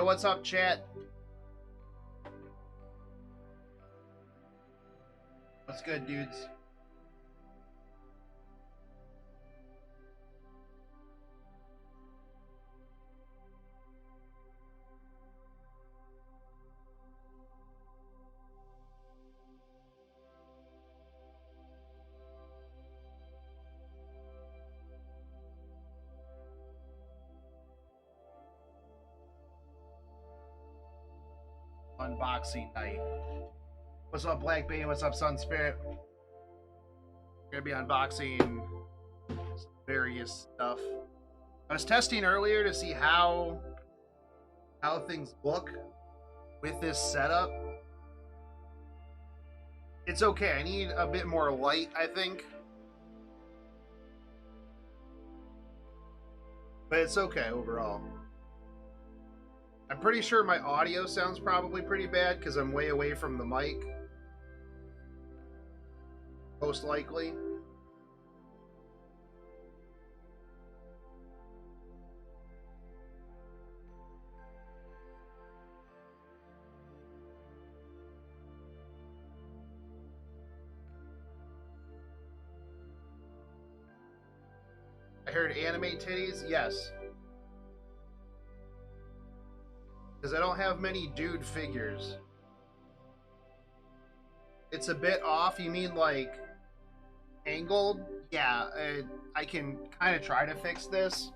Yo, what's up, chat? What's good, dudes? Unboxing night. What's up, Black Bane? What's up, Sun Spirit? We're gonna be unboxing some various stuff. I was testing earlier to see how things look with this setup. It's okay. I need a bit more light, I think. But it's okay overall. I'm pretty sure my audio sounds probably pretty bad because I'm way away from the mic. Most likely. I heard anime titties? Yes. Because I don't have many dude figures. It's a bit off. You mean like angled? Yeah, I can kind of try to fix this.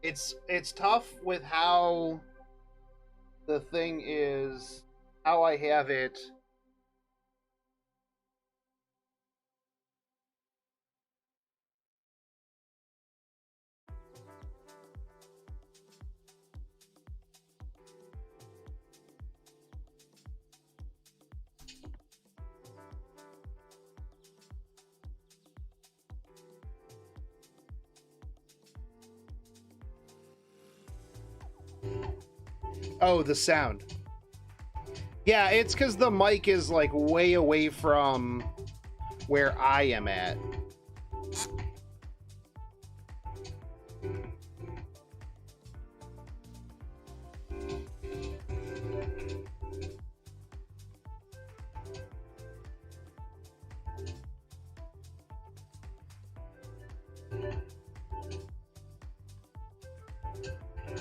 It's tough with how the thing is, how I have it. Oh, the sound. Yeah, it's because the mic is like way away from where I am at.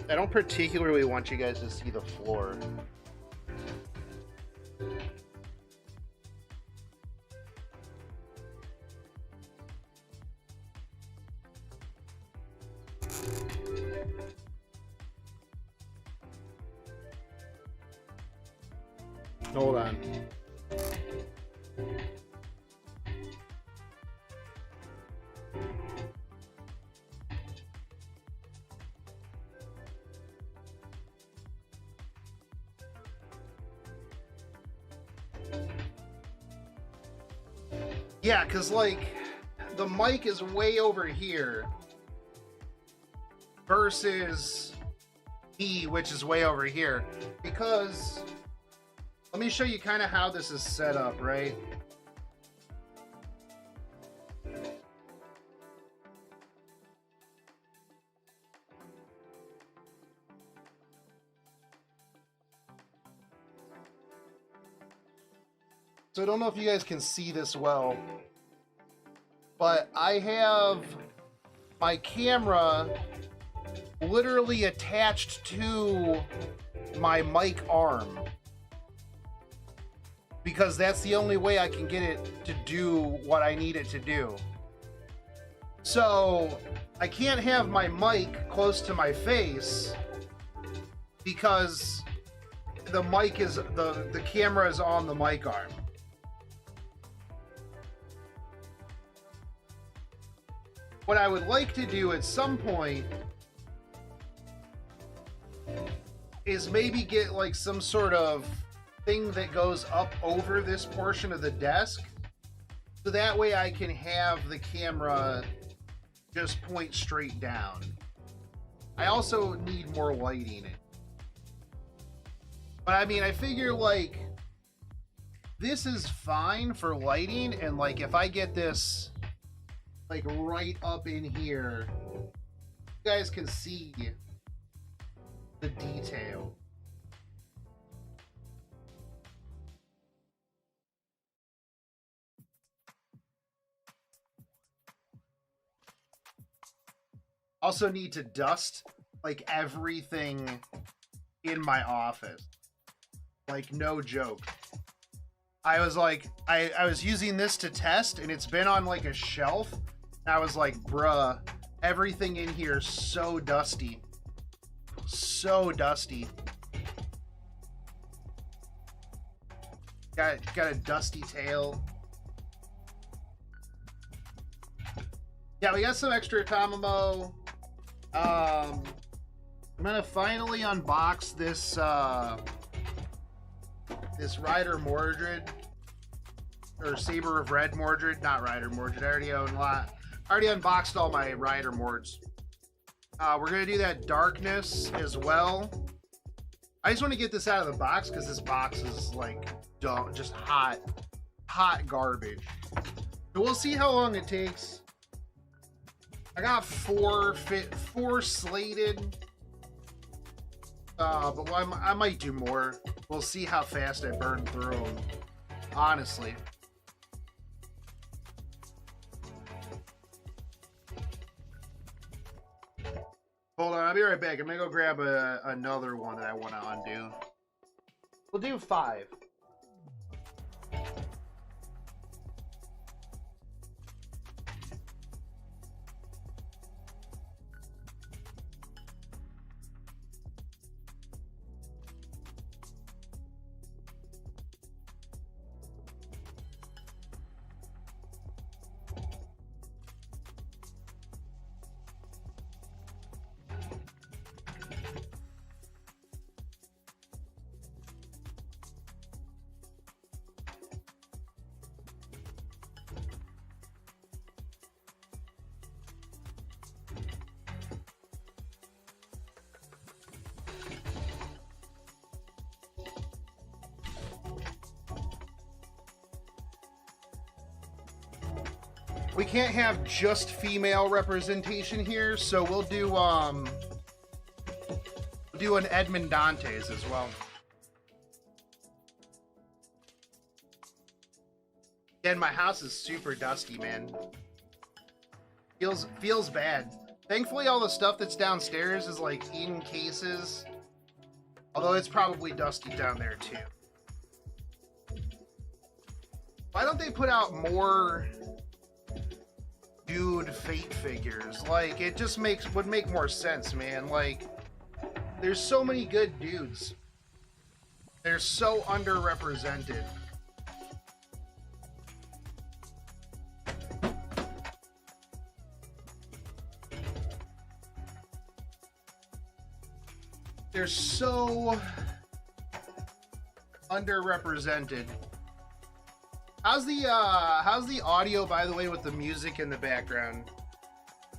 I don't particularly want you guys to see the floor. Hold on. Yeah, because, like, the mic is way over here versus me, which is way over here. Because, let me show you kind of how this is set up, right? So I don't know if you guys can see this well, but I have my camera literally attached to my mic arm because that's the only way I can get it to do what I need it to do. So I can't have my mic close to my face because the mic is the camera is on the mic arm. What I would like to do at some point is maybe get like some sort of thing that goes up over this portion of the desk, so that way I can have the camera just point straight down. I also need more lighting. But I mean, I figure like this is fine for lighting, and like if I get this like right up in here, you guys can see the detail. Also need to dust like everything in my office. Like, no joke. I was like, I was using this to test, and it's been on like a shelf. And I was like, bruh, everything in here is so dusty. So dusty. Got a dusty tail. Yeah, we got some extra Tamamo. I'm gonna finally unbox this this Rider Mordred, or Saber of Red Mordred, not Rider Mordred. I already own a lot. I already unboxed all my Rider Mords. We're gonna do that Darkness as well. I just want to get this out of the box because this box is like dumb, just hot garbage. So we'll see how long it takes. I got four slated, but I might do more. We'll see how fast I burn through them, honestly. Hold on, I'll be right back. I'm gonna go grab another one that I want to undo. We'll do 5. We can't have just female representation here, so we'll do an Edmond Dantes as well. Again, my house is super dusty, man. Feels bad. Thankfully, all the stuff that's downstairs is like in cases. Although it's probably dusty down there too. Why don't they put out more dude Fate figures? Like, it just would make more sense, man. Like, there's so many good dudes. They're so underrepresented. They're so underrepresented. How's the audio, by the way, with the music in the background?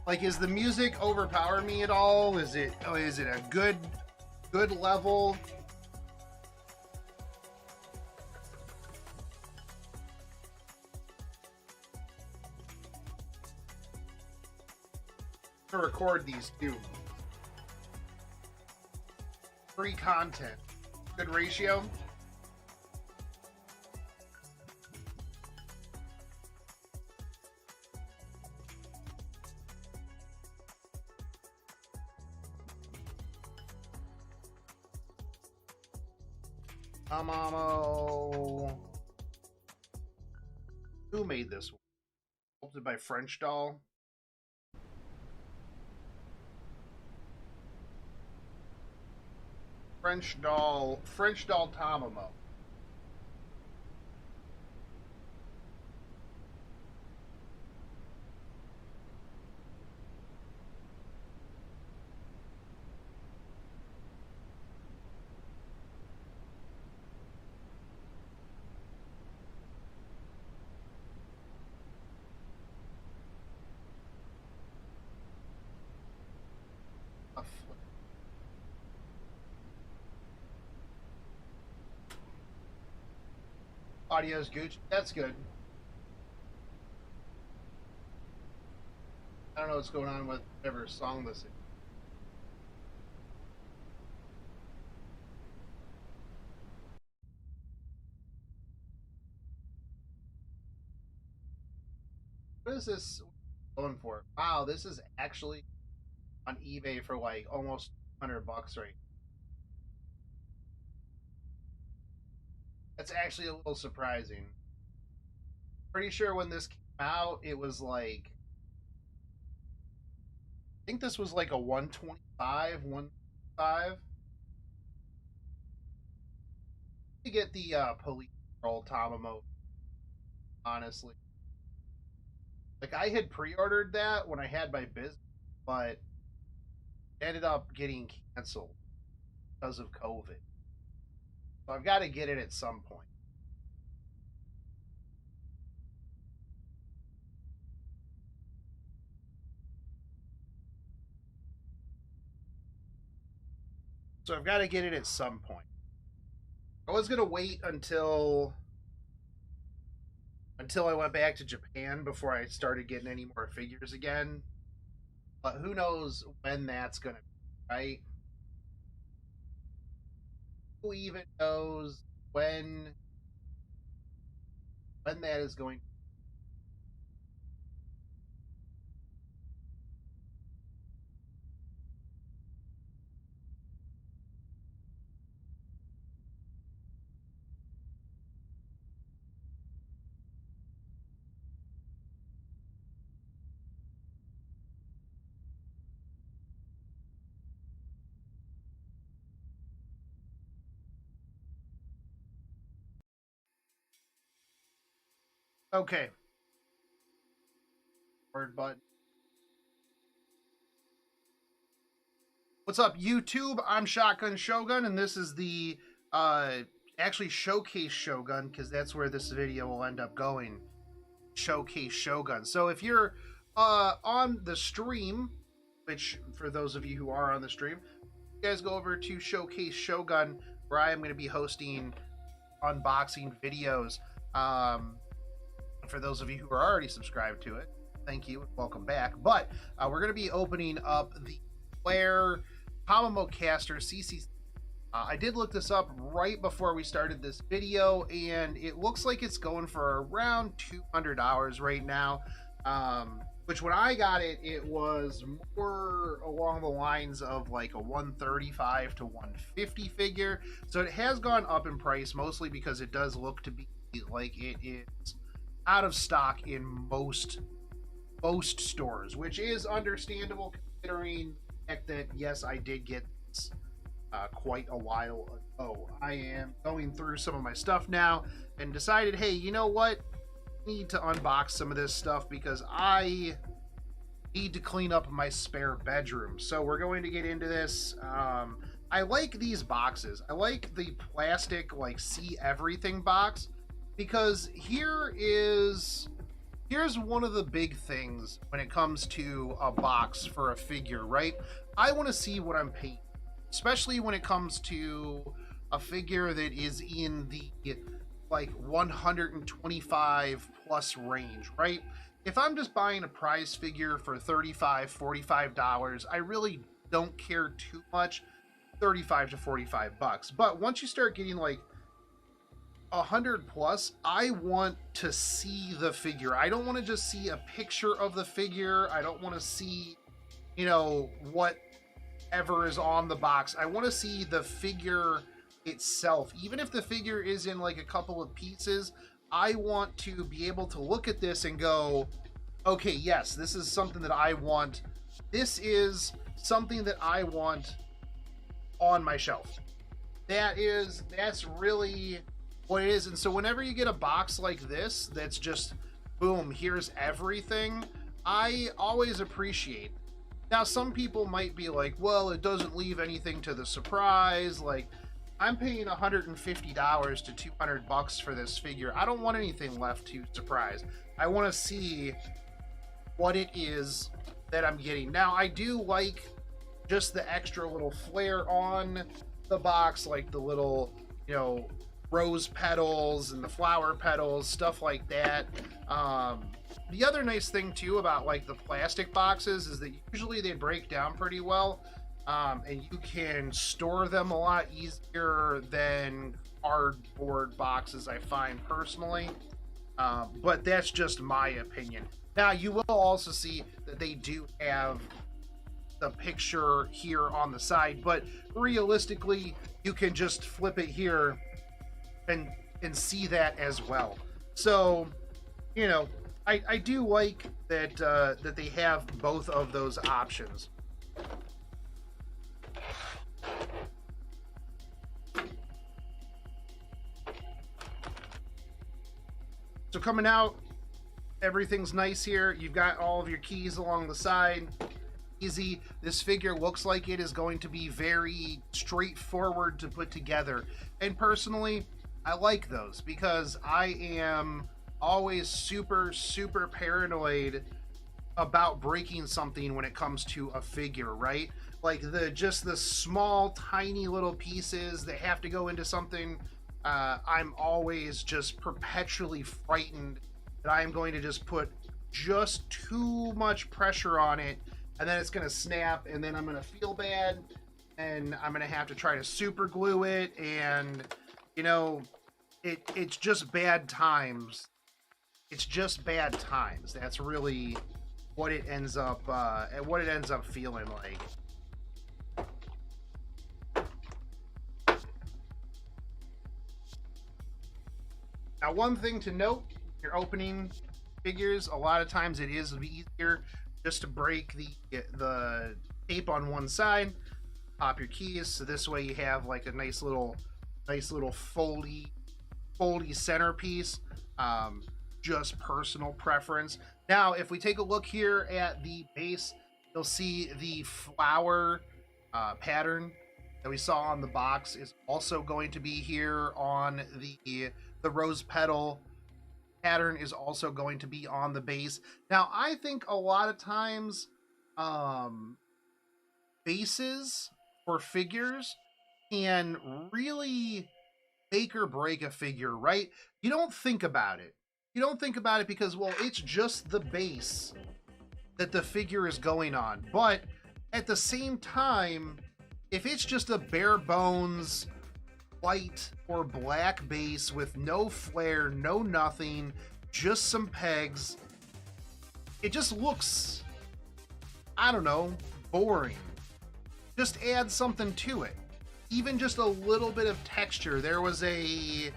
Like, is the music overpower me at all? Is it a good level? To record these too. Free content. Good ratio. Tamamo. Who made this one? Sculpted by French Doll. French Doll Tamamo. Audio's gooch. That's good. I don't know what's going on with whatever song this is. is this going for? Wow, this is actually on eBay for like almost $100 right. That's actually a little surprising. Pretty sure when this came out, it was like, I think this was like a 125, 125. To get the police roll Tamamo, honestly. Like I had pre-ordered that when I had my business, but ended up getting canceled because of COVID. So I've got to get it at some point. So I've got to get it at some point. I was gonna wait until I went back to Japan before I started getting any more figures again. But who knows when that's gonna be, right? Who even knows when that is going to be? Okay. Word button. What's up, YouTube? I'm Shotgun Shogun, and this is the actually Showcase Shogun, because that's where this video will end up going. Showcase Shogun. So if you're on the stream, which for those of you who are on the stream, you guys go over to Showcase Shogun, where I am going to be hosting unboxing videos. For those of you who are already subscribed to it, thank you and welcome back. But we're going to be opening up the Flare Tamamo Caster CC. I did look this up right before we started this video, and it looks like it's going for around $200 right now. Which when I got it, it was more along the lines of like a 135 to 150 figure. So it has gone up in price, mostly because it does look to be like it is out of stock in most stores, which is understandable considering the fact that, yes, I did get this quite a while ago. I am going through some of my stuff now and decided, hey, you know what? I need to unbox some of this stuff because I need to clean up my spare bedroom. So we're going to get into this. I like these boxes. I like the plastic, like, see everything box, because here's one of the big things when it comes to a box for a figure, right? I want to see what I'm paying, especially when it comes to a figure that is in the like 125 plus range, right? If I'm just buying a prize figure for $35, $45, I really don't care too much. 35 to 45 bucks. But once you start getting like 100 plus, I want to see the figure. I don't want to just see a picture of the figure. I don't want to see, you know, whatever is on the box. I want to see the figure itself. Even if the figure is in like a couple of pieces, I want to be able to look at this and go, okay, yes, this is something that I want. This is something that I want on my shelf. That's really what it is. And so whenever you get a box like this that's just boom, here's everything, I always appreciate. Now some people might be like, well, it doesn't leave anything to the surprise. Like, I'm paying $150 to 200 bucks for this figure. I don't want anything left to surprise. I want to see what it is that I'm getting. Now I do like just the extra little flair on the box, like the little, you know, rose petals and the flower petals, stuff like that. The other nice thing too about like the plastic boxes is that usually they break down pretty well, and you can store them a lot easier than cardboard boxes, I find personally. But that's just my opinion. Now, you will also see that they do have the picture here on the side, but realistically, you can just flip it here and see that as well. So, you know, I do like that that they have both of those options. So coming out, everything's nice here. You've got all of your keys along the side. Easy. This figure looks like it is going to be very straightforward to put together. And personally, I like those because I am always super paranoid about breaking something when it comes to a figure, right? Like just the small tiny little pieces that have to go into something. I'm always just perpetually frightened that I'm going to just put just too much pressure on it, and then it's going to snap, and then I'm going to feel bad, and I'm going to have to try to super glue it, and you know, it's just bad times. It's just bad times. That's really what it ends up feeling like. Now, one thing to note, you're opening figures, a lot of times it is easier just to break the tape on one side, pop your keys, so this way you have like a nice little foldy centerpiece. Just personal preference. Now, if we take a look here at the base, you'll see the flower pattern that we saw on the box is also going to be here on the rose petal pattern is also going to be on the base. Now, I think a lot of times bases for figures can really make or break a figure, right? You don't think about it. You don't think about it because, well, it's just the base that the figure is going on. But at the same time, if it's just a bare bones white or black base with no flare, no nothing, just some pegs, it just looks, I don't know, boring. Just add something to it. Even just a little bit of texture. There was a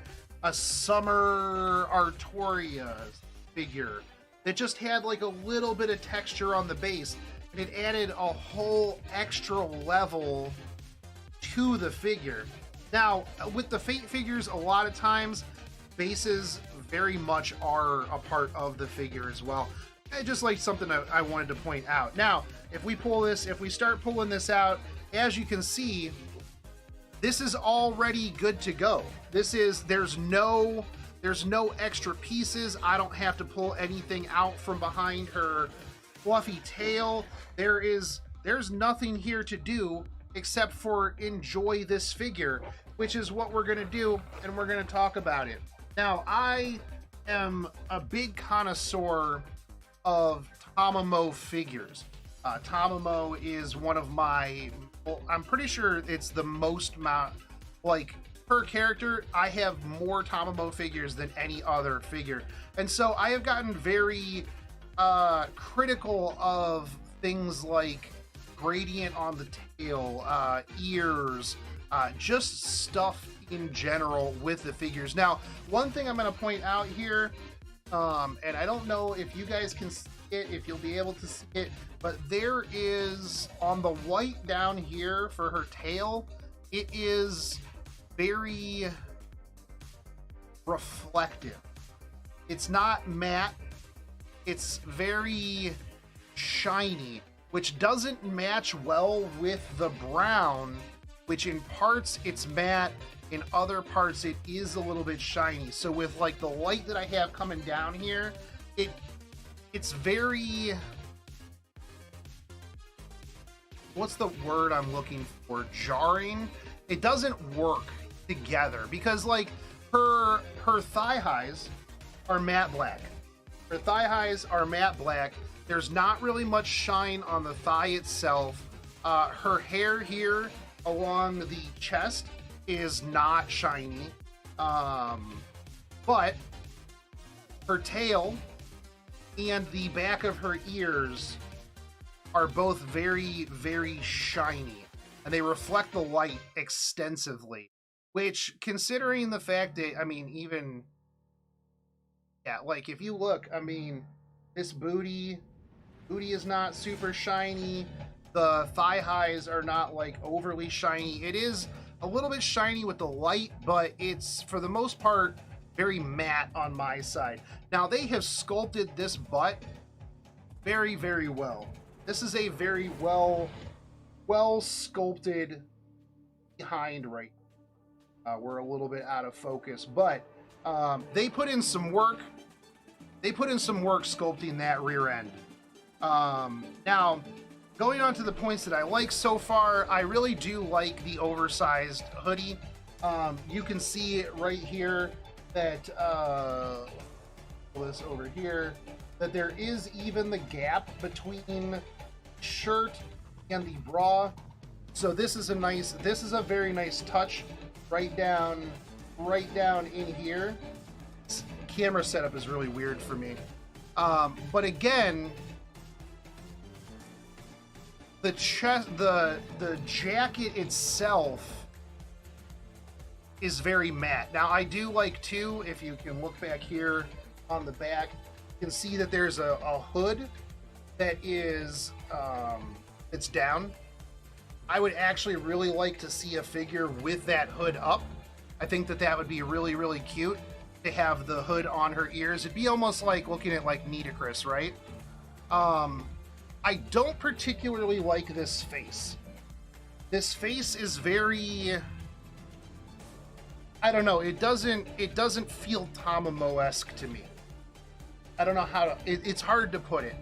Summer Artoria figure that just had like a little bit of texture on the base, and it added a whole extra level to the figure. Now, with the Fate figures, a lot of times bases very much are a part of the figure as well. And just like something I wanted to point out. Now, if we start pulling this out, as you can see, this is already good to go. There's no extra pieces. I don't have to pull anything out from behind her fluffy tail. There's nothing here to do except for enjoy this figure, which is what we're gonna do, and we're gonna talk about it. Now, I am a big connoisseur of Tamamo figures. Tamamo is one of my, well, I'm pretty sure it's the most like per character. I have more Tamamo figures than any other figure, and so I have gotten very critical of things like gradient on the tail, ears, just stuff in general with the figures. Now, one thing I'm going to point out here, and I don't know if you guys can see it, if you'll be able to see it, but there is on the white down here for her tail, it is very reflective. It's not matte, it's very shiny, which doesn't match well with the brown, which in parts it's matte, in other parts it is a little bit shiny. So with like the light that I have coming down here, it's very, what's the word I'm looking for? Jarring. It doesn't work together because like her thigh highs are matte black. Her thigh highs are matte black. There's not really much shine on the thigh itself. Her hair here along the chest is not shiny. But her tail and the back of her ears are both very, very shiny, and they reflect the light extensively, which, considering the fact that, I mean, even, yeah, like, if you look, I mean, this booty is not super shiny. The thigh highs are not, like, overly shiny. It is a little bit shiny with the light, but it's, for the most part, very matte on my side. Now, they have sculpted this butt very, very well. This is a very well sculpted behind right now. We're a little bit out of focus, but they put in some work. They put in some work sculpting that rear end. Now, going on to the points that I like so far, I really do like the oversized hoodie. You can see it right here that, this over here, that there is even the gap between shirt and the bra. So this is a very nice touch right down in here. This camera setup is really weird for me. But again, the jacket itself is very matte. Now, I do like too, if you can look back here on the back, you can see that there's a hood that is it's down. I would actually really like to see a figure with that hood up. I think that would be really, really cute to have the hood on her ears. It'd be almost like looking at like Nitocris, right? I don't particularly like this face. This face is very, I don't know, it doesn't feel Tamamo-esque to me. I don't know how to, it's hard to put it.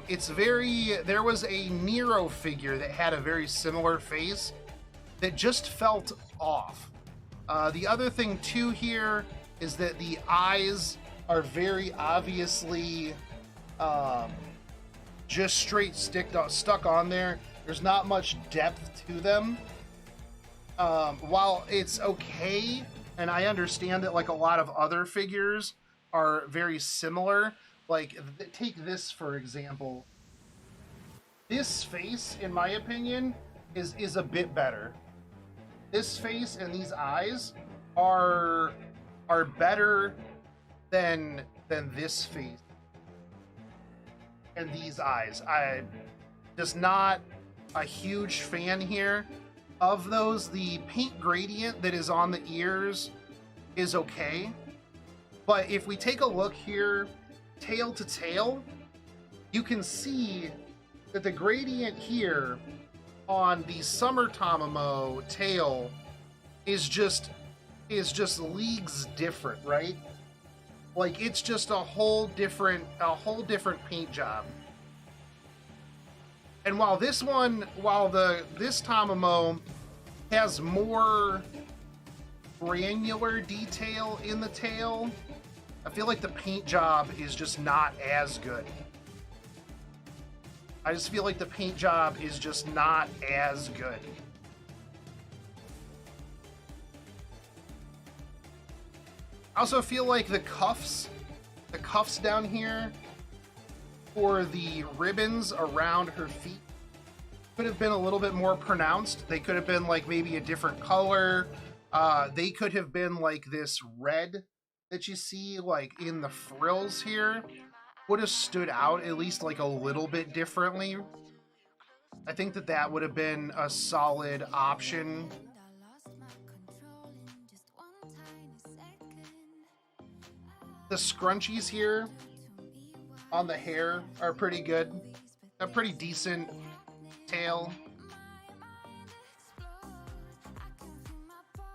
It's very, there was a Nero figure that had a very similar face that just felt off. The other thing too here is that the eyes are very obviously just straight stuck on there. There's not much depth to them. While it's okay, and I understand that like a lot of other figures are very similar, like take this for example. This face, in my opinion, is a bit better. This face and these eyes are better than this face and these eyes. I'm just not a huge fan here of those. The paint gradient that is on the ears is okay, but if we take a look here, tail to tail, you can see that the gradient here on the Summer Tamamo tail is just leagues different, right? Like it's just a whole different paint job. And while this Tamamo has more granular detail in the tail, I feel like the paint job is just not as good. I just feel like the paint job is just not as good. I also feel like the cuffs down here for the ribbons around her feet could have been a little bit more pronounced. They could have been like maybe a different color. They could have been like this red that you see like in the frills here. Would have stood out at least like a little bit differently. I think that would have been a solid option. The scrunchies here on the hair are pretty good. A pretty decent tail.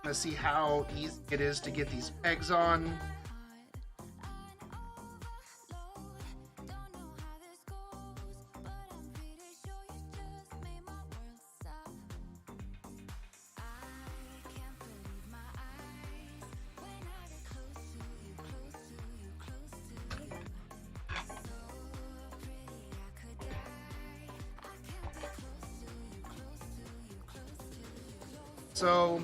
Let's see how easy it is to get these pegs on. So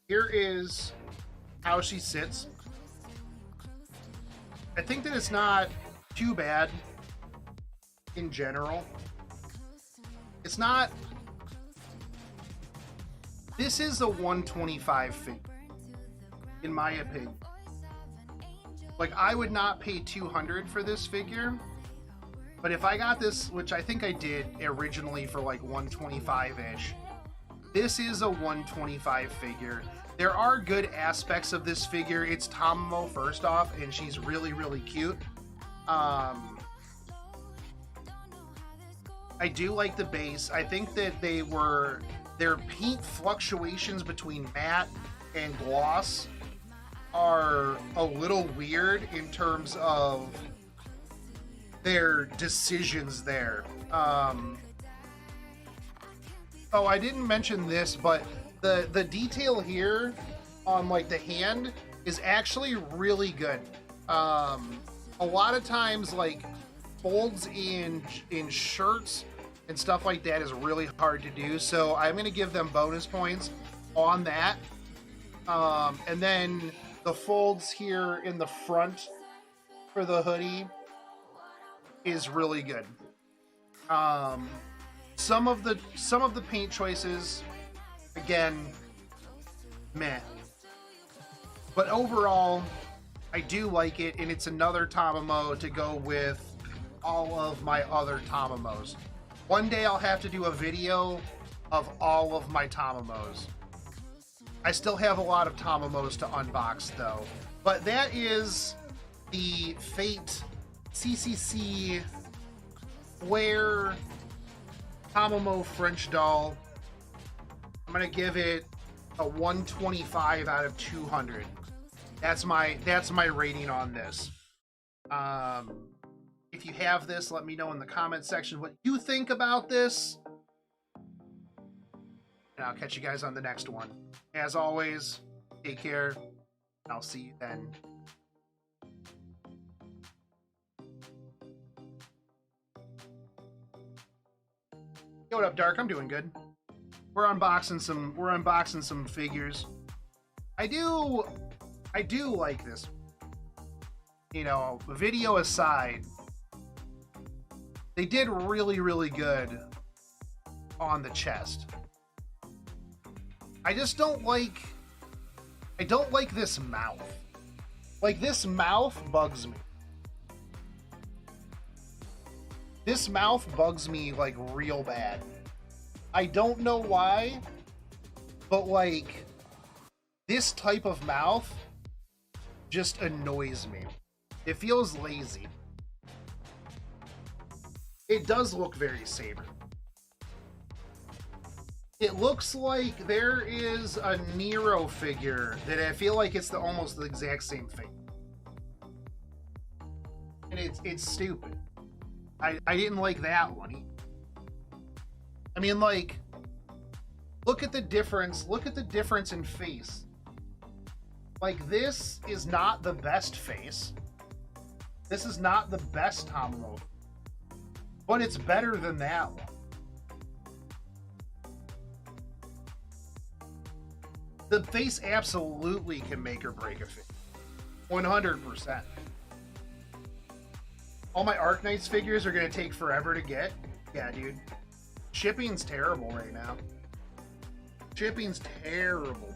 here is how she sits. I think that it's not too bad in general. It's not. This is a 125 figure, in my opinion. Like, I would not pay 200 for this figure, but if I got this, which I think I did originally for like 125-ish, this is a 125 figure. There are good aspects of this figure. It's Tamamo first off, and she's really, really cute. I do like the base. I think that their paint fluctuations between matte and gloss are a little weird in terms of their decisions there. Oh, I didn't mention this, but the detail here on like the hand is actually really good. A lot of times, like, folds in shirts and stuff like that is really hard to do, so I'm going to give them bonus points on that. And then the folds here in the front for the hoodie is really good. Some of the paint choices, again, meh. But overall, I do like it, and it's another Tamamo to go with all of my other Tamamos. One day I'll have to do a video of all of my Tamamos. I still have a lot of Tamamos to unbox though. But that is the Fate CCC Flare Tamamo French doll. I'm gonna give it a 125 out of 200. That's my rating on this. If you have this, let me know in the comment section what you think about this. And I'll catch you guys on the next one. As always, take care. I'll see you then. Yo, what up, Dark? I'm doing good. We're unboxing some figures. I do like this. You know, video aside, they did really, really good on the chest. I just don't like this mouth. Like, this mouth bugs me. This mouth bugs me, like, real bad. I don't know why, but, like, this type of mouth just annoys me. It feels lazy. It does look very Saber. It looks like there is a Nero figure that I feel like it's almost the exact same thing. And it's stupid. I didn't like that one either. I mean, like, look at the difference. Look at the difference in face. Like, this is not the best face. This is not the best Tamamo. But it's better than that one. The face absolutely can make or break a figure. 100%. All my Arknights figures are going to take forever to get. Yeah, dude. Shipping's terrible right now. Shipping's terrible.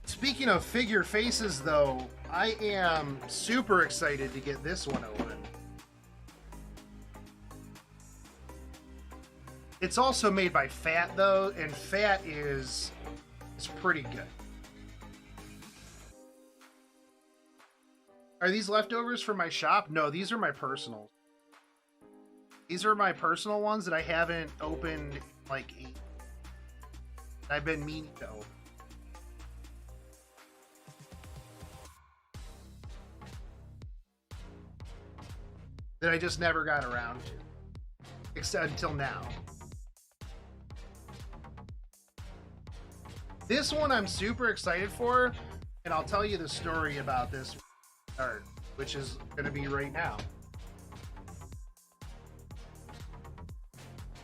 Speaking of figure faces, though, I am super excited to get this one open. It's also made by Fat, though, and Fat is pretty good. Are these leftovers from my shop? No, these are my personals. These are my personal ones that I haven't opened, like, I've been meaning to open. That I just never got around to. Except until now. This one I'm super excited for, and I'll tell you the story about this art, which is going to be right now.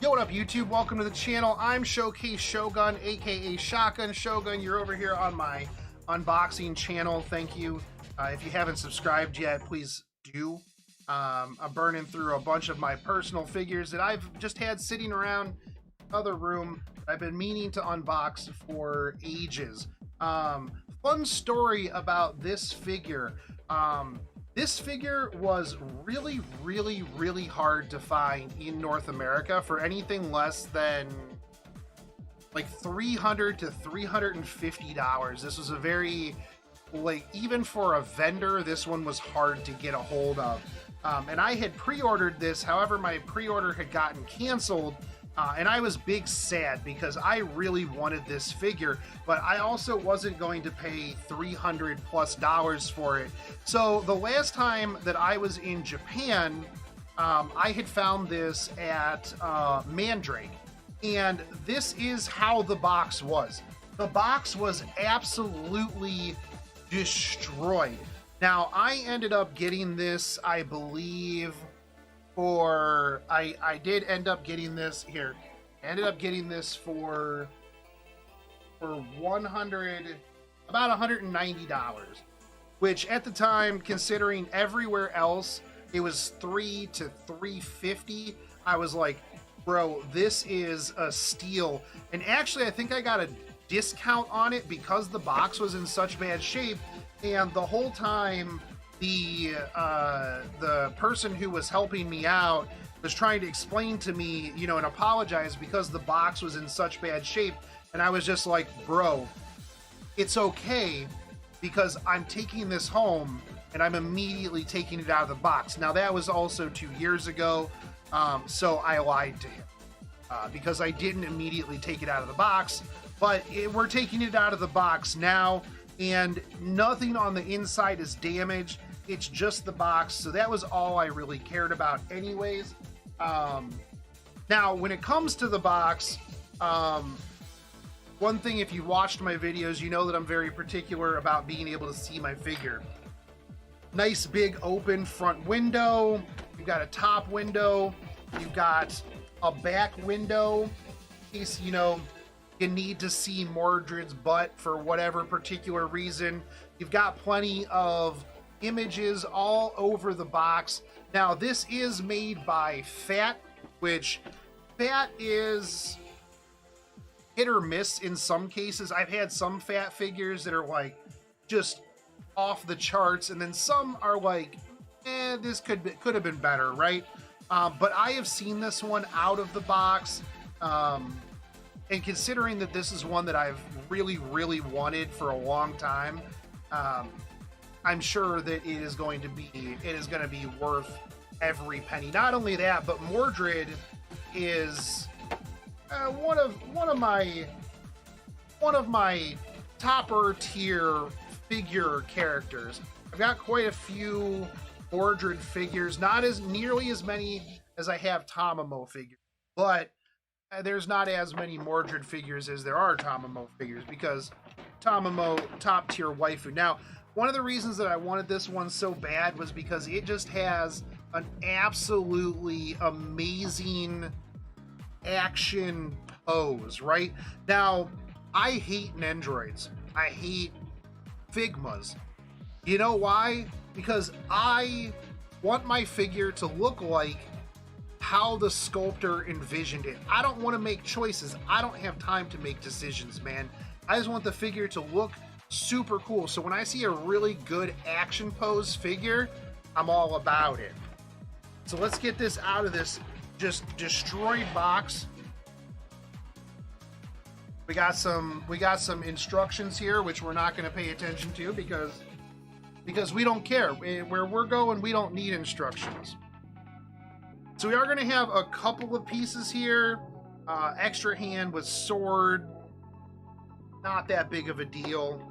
Yo, what up, YouTube? Welcome to the channel. I'm Showcase Shogun, aka Shotgun Shogun. You're over here on my unboxing channel. Thank you If you haven't subscribed yet, please do. I'm burning through a bunch of my personal figures that I've just had sitting around other room. I've been meaning to unbox for ages. Fun story about this figure. This figure was really, really, really hard to find in North America for anything less than like $300 to $350. This was a very, like, even for a vendor, this one was hard to get a hold of. And I had pre-ordered this, however, my pre-order had gotten canceled. And I was big sad because I really wanted this figure, but I also wasn't going to pay $300+ for it. So the last time that I was in Japan, I had found this at Mandrake, and this is how the box was. The box was absolutely destroyed. Now, I ended up getting this, I believe, for I did end up getting this here. I ended up getting this for about $190, which at the time, considering everywhere else it was $300 to $350, I was like, bro, this is a steal. And actually, I think I got a discount on it because the box was in such bad shape, and the whole time the person who was helping me out was trying to explain to me, you know, and apologize because the box was in such bad shape. And I was just like, bro, it's okay because I'm taking this home and I'm immediately taking it out of the box. Now, that was also 2 years ago, so I lied to him because I didn't immediately take it out of the box, but we're taking it out of the box now, and nothing on the inside is damaged. It's just the box, so that was all I really cared about anyways. Now, when it comes to the box, one thing, if you watched my videos, you know that I'm very particular about being able to see my figure. Nice big open front window. You've got a top window. You've got a back window in case, you know, you need to see Mordred's butt for whatever particular reason. You've got plenty of images all over the box. Now, this is made by Fat, which Fat is hit or miss in some cases. I've had some Fat figures that are like just off the charts, and then some are like, this could have been better, right? But I have seen this one out of the box, and considering that this is one that I've really, really wanted for a long time, I'm sure that it is going to be worth every penny. Not only that, but Mordred is one of my topper tier figure characters. I've got quite a few Mordred figures, not as nearly as many as I have Tamamo figures, but there's not as many Mordred figures as there are Tamamo figures because Tamamo top tier waifu. Now, one of the reasons that I wanted this one so bad was because it just has an absolutely amazing action pose, right? Now, I hate Nendroids. I hate Figmas. You know why? Because I want my figure to look like how the sculptor envisioned it. I don't want to make choices. I don't have time to make decisions, man. I just want the figure to look super cool. So when I see a really good action pose figure, I'm all about it. So let's get this out of this just destroyed box. We got some instructions here, which we're not going to pay attention to because we don't care. Where we're going, we don't need instructions. So we are going to have a couple of pieces here. Extra hand with sword. Not that big of a deal.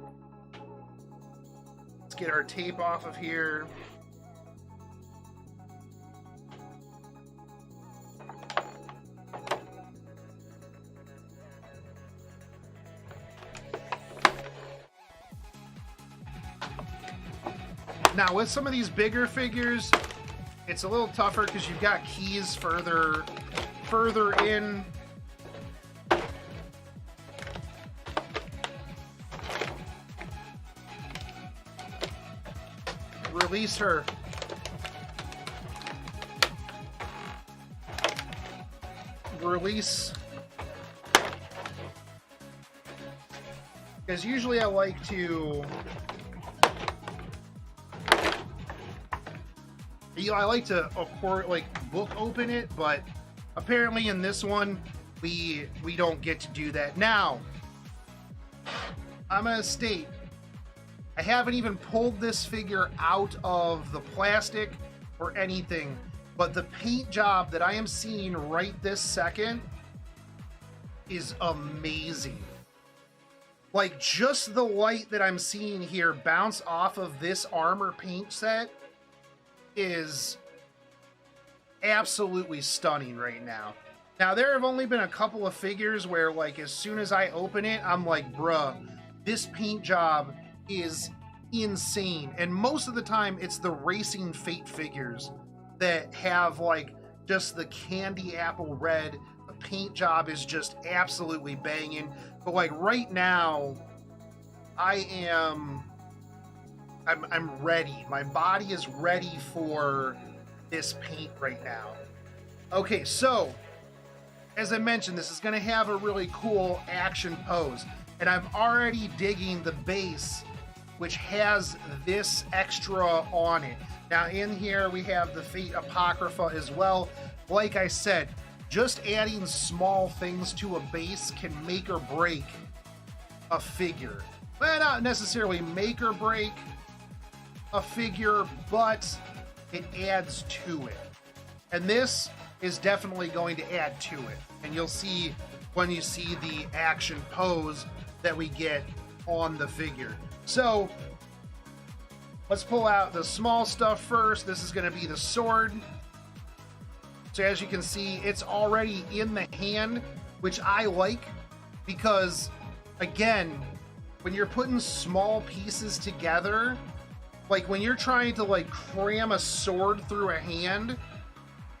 Let's get our tape off of here. Now, with some of these bigger figures, it's a little tougher because you've got keys further in. Release her. Release. Because usually I like to... I like to, of course, like, book open it, but apparently in this one, we don't get to do that. Now, I'm gonna state, I haven't even pulled this figure out of the plastic or anything, but the paint job that I am seeing right this second is amazing. Like, just the light that I'm seeing here bounce off of this armor paint set is absolutely stunning right now. Now, there have only been a couple of figures where, like, as soon as I open it, I'm like, bruh, this paint job is insane. And most of the time, it's the Racing Fate figures that have, like, just the candy apple red. The paint job is just absolutely banging. But, like, right now, I'm ready. My body is ready for this paint right now. Okay, so as I mentioned, this is going to have a really cool action pose, and I'm already digging the base, which has this extra on it. Now in here we have the Fate Apocrypha as well. Like I said, just adding small things to a base can make or break a figure. Well, not necessarily make or break a figure, but it adds to it. And this is definitely going to add to it. And you'll see when you see the action pose that we get on the figure. So let's pull out the small stuff first. This is going to be the sword. So as you can see, it's already in the hand, which I like because, again, when you're putting small pieces together, like when you're trying to like cram a sword through a hand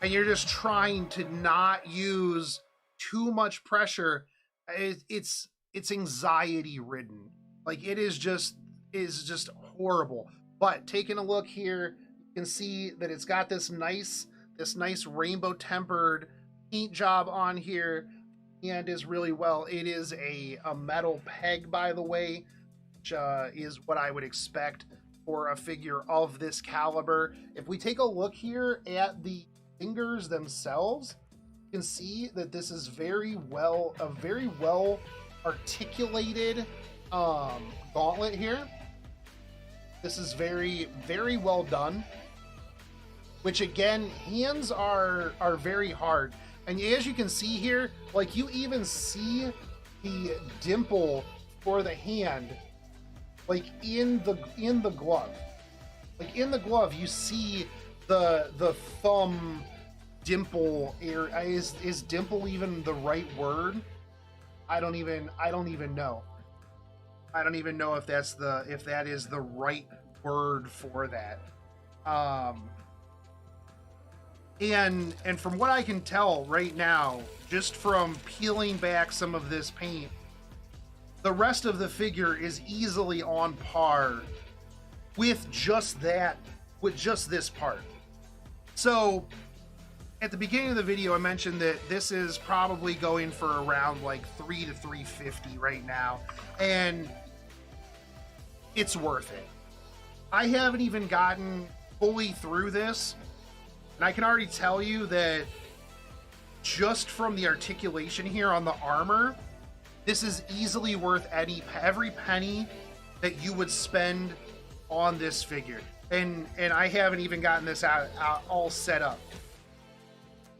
and you're just trying to not use too much pressure, it's anxiety ridden. Like it is just horrible. But taking a look here, you can see that it's got this nice rainbow tempered paint job on here, and is really well. It is a metal peg, by the way, which is what I would expect for a figure of this caliber. If we take a look here at the fingers themselves, you can see that this is a very well articulated gauntlet here. This is very well done, which again, hands are very hard. And as you can see here, like you even see the dimple for the hand, like in the glove. Like in the glove, you see the thumb dimple area. Is dimple even the right word? I don't even know. I don't even know if that is the right word for that. And from what I can tell right now, just from peeling back some of this paint, the rest of the figure is easily on par with just this part. So at the beginning of the video, I mentioned that this is probably going for around like $300 to $350 right now, and it's worth it. I haven't even gotten fully through this, and I can already tell you that just from the articulation here on the armor, this is easily worth every penny that you would spend on this figure. And I haven't even gotten this out all set up.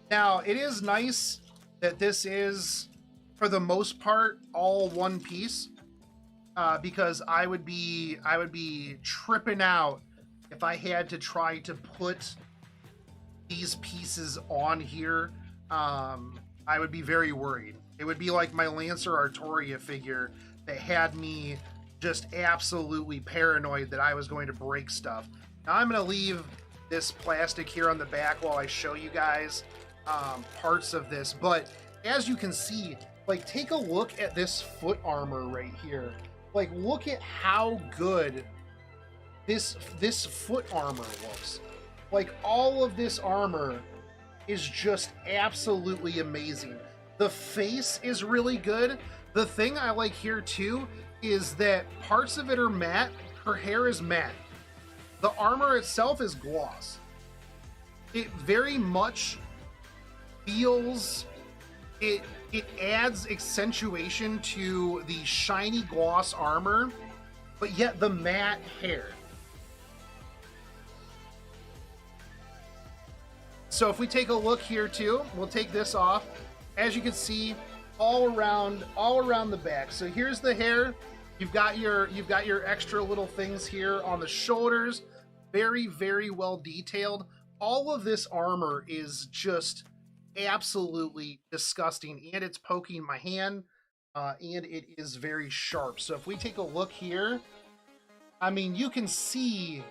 Now, it is nice that this is, for the most part, all one piece, because I would be tripping out if I had to try to put these pieces on here. I would be very worried. It would be like my Lancer Artoria figure that had me just absolutely paranoid that I was going to break stuff. Now I'm going to leave this plastic here on the back while I show you guys parts of this. But as you can see, like, take a look at this foot armor right here. Like, look at how good this foot armor looks. Like, all of this armor is just absolutely amazing. The face is really good. The thing I like here too is that parts of it are matte. Her hair is matte. The armor itself is gloss. It very much feels, it adds accentuation to the shiny gloss armor, but yet the matte hair. So if we take a look here too, we'll take this off. As you can see, all around the back. So here's the hair. You've got your extra little things here on the shoulders. Very, very well detailed. All of this armor is just absolutely disgusting, and it's poking my hand, and it is very sharp. So if we take a look here, I mean, you can see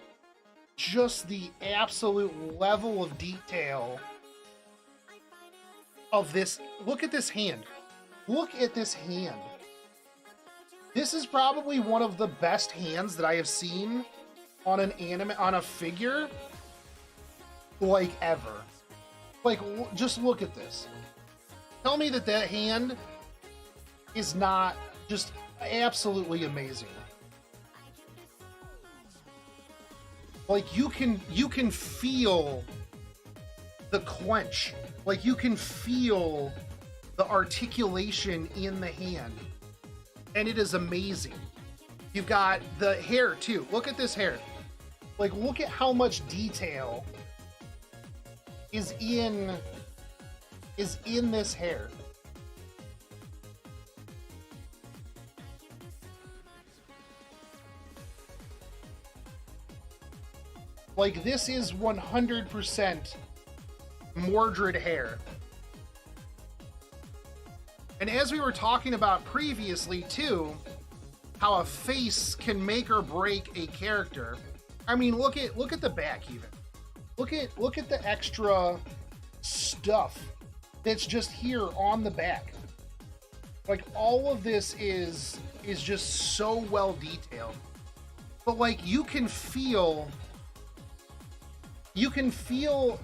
just the absolute level of detail of this. Look at this hand. Look at this hand. This is probably one of the best hands that I have seen on an anime, on a figure, like, ever. Like, just look at this. Tell me that that hand is not just absolutely amazing. Like, you can feel the clench. Like, you can feel the articulation in the hand. And it is amazing. You've got the hair too. Look at this hair. Like, look at how much detail is in this hair. Like, this is 100% Mordred hair. And as we were talking about previously too, how a face can make or break a character. I mean, look at the back even. Look at the extra stuff that's just here on the back. Like, all of this is just so well detailed. But like, you can feel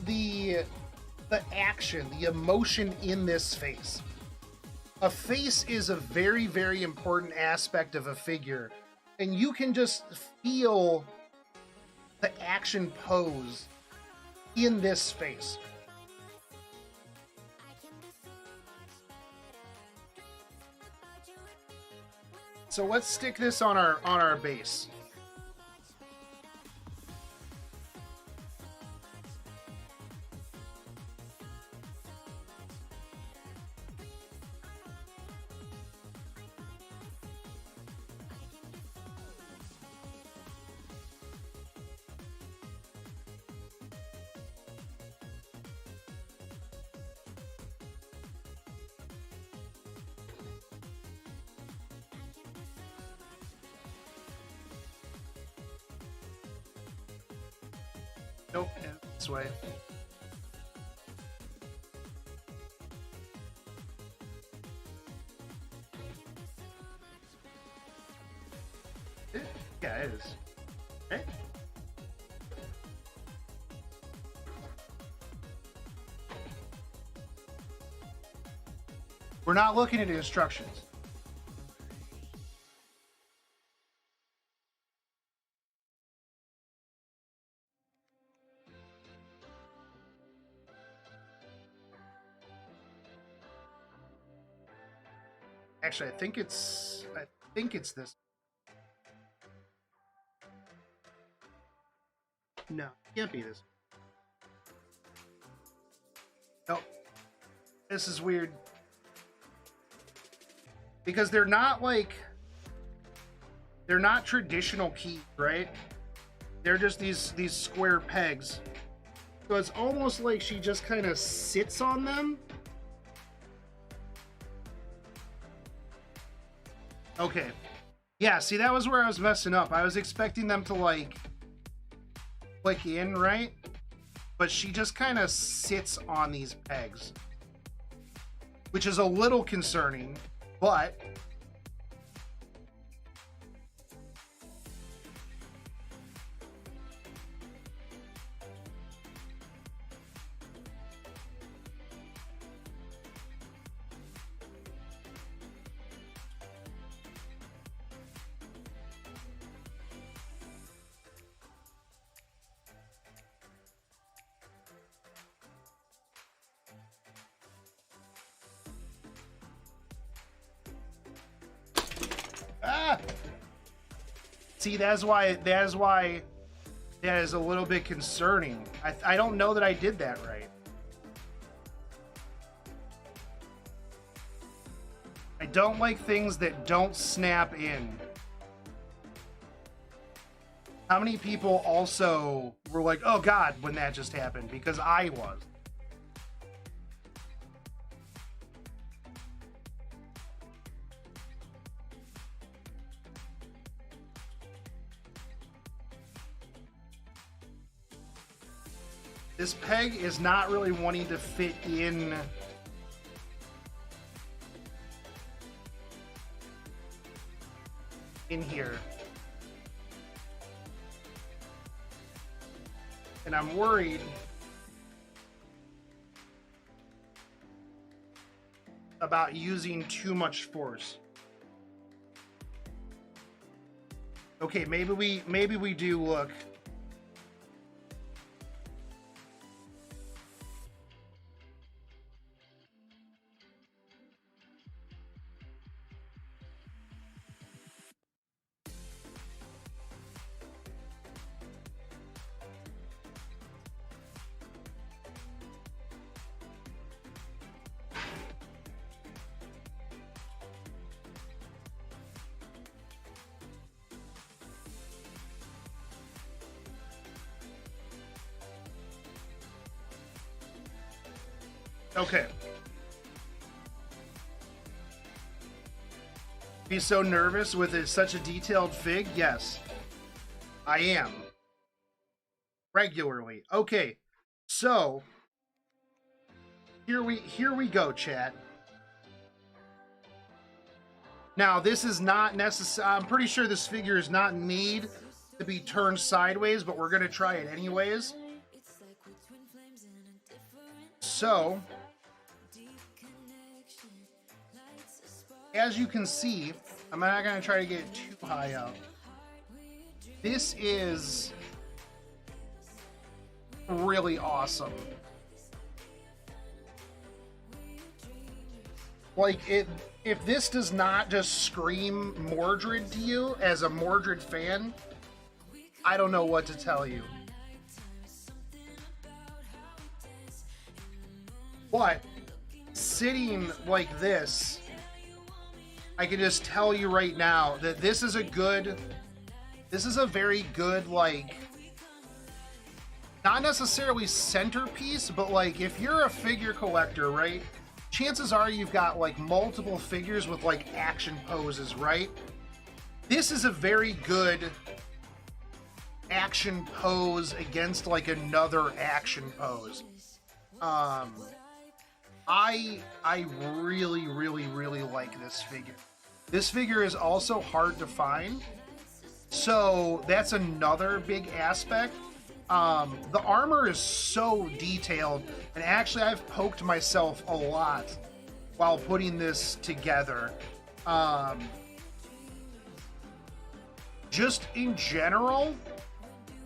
the action, the emotion in this face. A face is a very, very important aspect of a figure, and you can just feel the action pose in this face. So let's stick this on our base. Nope, this way. Yeah, it is. Okay. We're not looking at the instructions. Actually, I think it's this. No, can't be this. Nope. This is weird. Because they're not traditional keys, right? They're just these square pegs. So it's almost like she just kind of sits on them. Okay. Yeah, see, that was where I was messing up. I was expecting them to, like, click in, right? But she just kind of sits on these pegs, which is a little concerning, but... See, that's why that is a little bit concerning. I don't know that I did that right. I don't like things that don't snap in. How many people also were like, oh God, when that just happened? Because I was. This peg is not really wanting to fit in here. And I'm worried about using too much force. Okay, maybe we do look. Okay. Be so nervous with such a detailed fig? Yes, I am. Regularly. Okay, so here we go, chat. Now, this is not necessary. I'm pretty sure this figure is not made to be turned sideways, but we're gonna try it anyways. So, as you can see, I'm not going to try to get it too high up. This is really awesome. Like, if this does not just scream Mordred to you as a Mordred fan, I don't know what to tell you. But sitting like this, I can just tell you right now that this is a very good, like, not necessarily centerpiece, but like if you're a figure collector, right? Chances are you've got like multiple figures with like action poses, right? This is a very good action pose against like another action pose. I really, really, really like this figure. This figure is also hard to find, so that's another big aspect. The armor is so detailed, and actually I've poked myself a lot while putting this together. Just in general,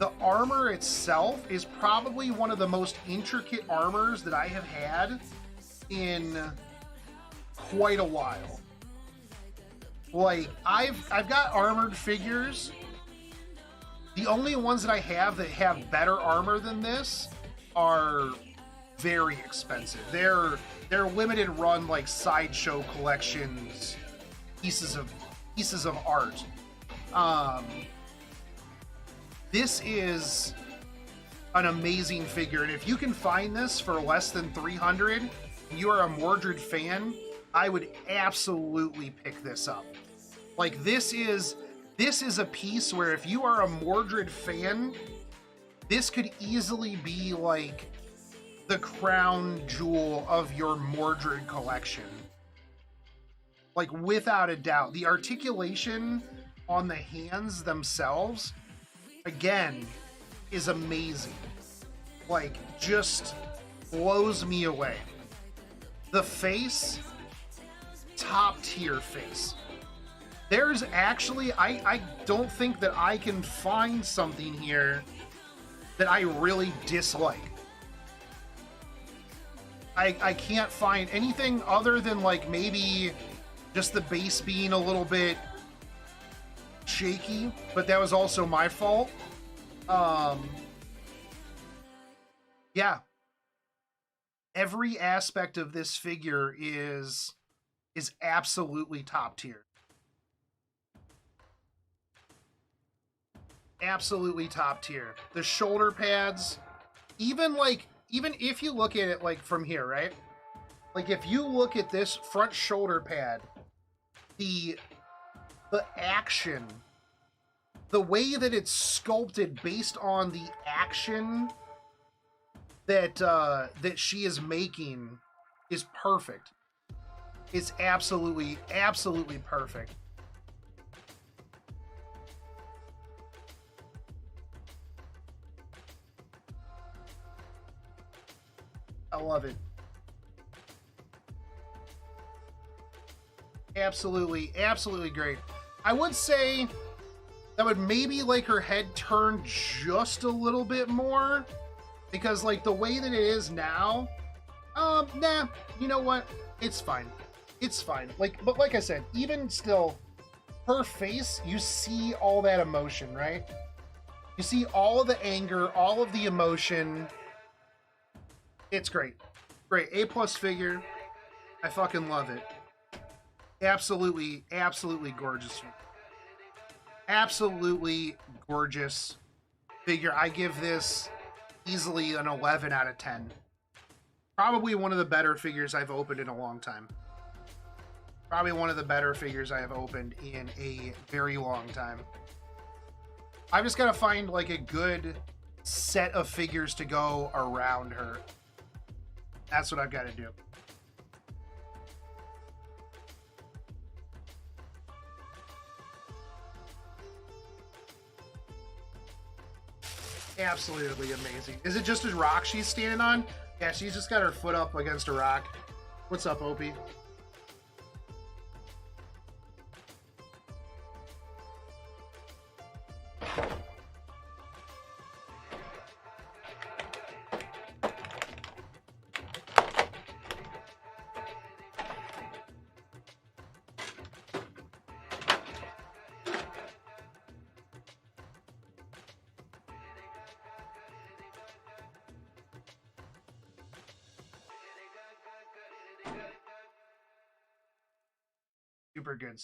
the armor itself is probably one of the most intricate armors that I have had in quite a while. Like, I've got armored figures. The only ones that I have that have better armor than this are very expensive. They're limited run, like, sideshow collections, pieces of art. This is an amazing figure, and if you can find this for less than 300, and you are a Mordred fan, I would absolutely pick this up. Like, this is a piece where if you are a Mordred fan, this could easily be like the crown jewel of your Mordred collection. Like, without a doubt. The articulation on the hands themselves, again, is amazing. Like, just blows me away. The face, top tier face. There's actually, I don't think that I can find something here that I really dislike. I can't find anything other than, like, maybe just the base being a little bit shaky, but that was also my fault. Yeah. Every aspect of this figure is absolutely top tier. Absolutely top tier. The shoulder pads, even if you look at it like from here, right? Like if you look at this front shoulder pad, the action, the way that it's sculpted based on the action that that she is making is perfect. It's absolutely perfect. I love it. Absolutely great. I would say that would maybe like her head turn just a little bit more, because like the way that it is now, nah, you know what? It's fine. It's fine. But like I said, even still, her face, you see all that emotion, right? You see all of the anger, all of the emotion. It's great. Great. A+ figure. I fucking love it. Absolutely gorgeous. Absolutely gorgeous figure. I give this easily an 11 out of 10. Probably one of the better figures I've opened in a long time. Probably one of the better figures I have opened in a very long time. I've just got to find like a good set of figures to go around her. That's what I've got to do. Absolutely amazing. Is it just a rock she's standing on? Yeah, she's just got her foot up against a rock. What's up, Opie? Super good.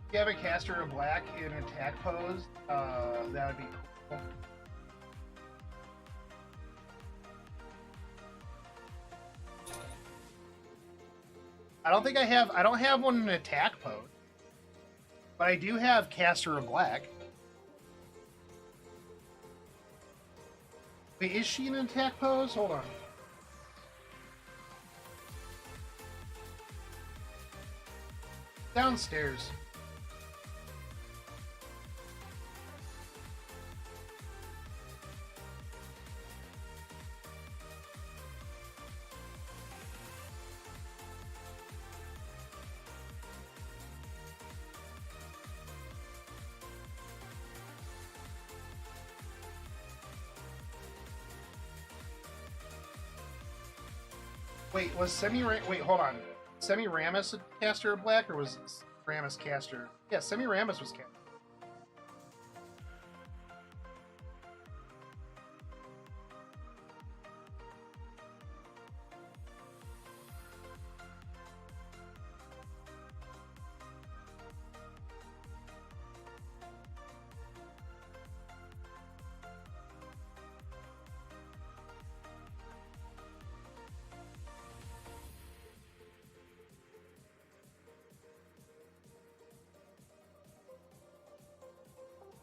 If you have a caster of black in attack pose, that would be cool. I don't have one in attack pose. But I do have caster of black. Wait, is she in an attack pose? Hold on. Downstairs. Wait, was wait, hold on. Semiramis a caster of black, or was Ramus caster? Yeah, Semiramis was caster.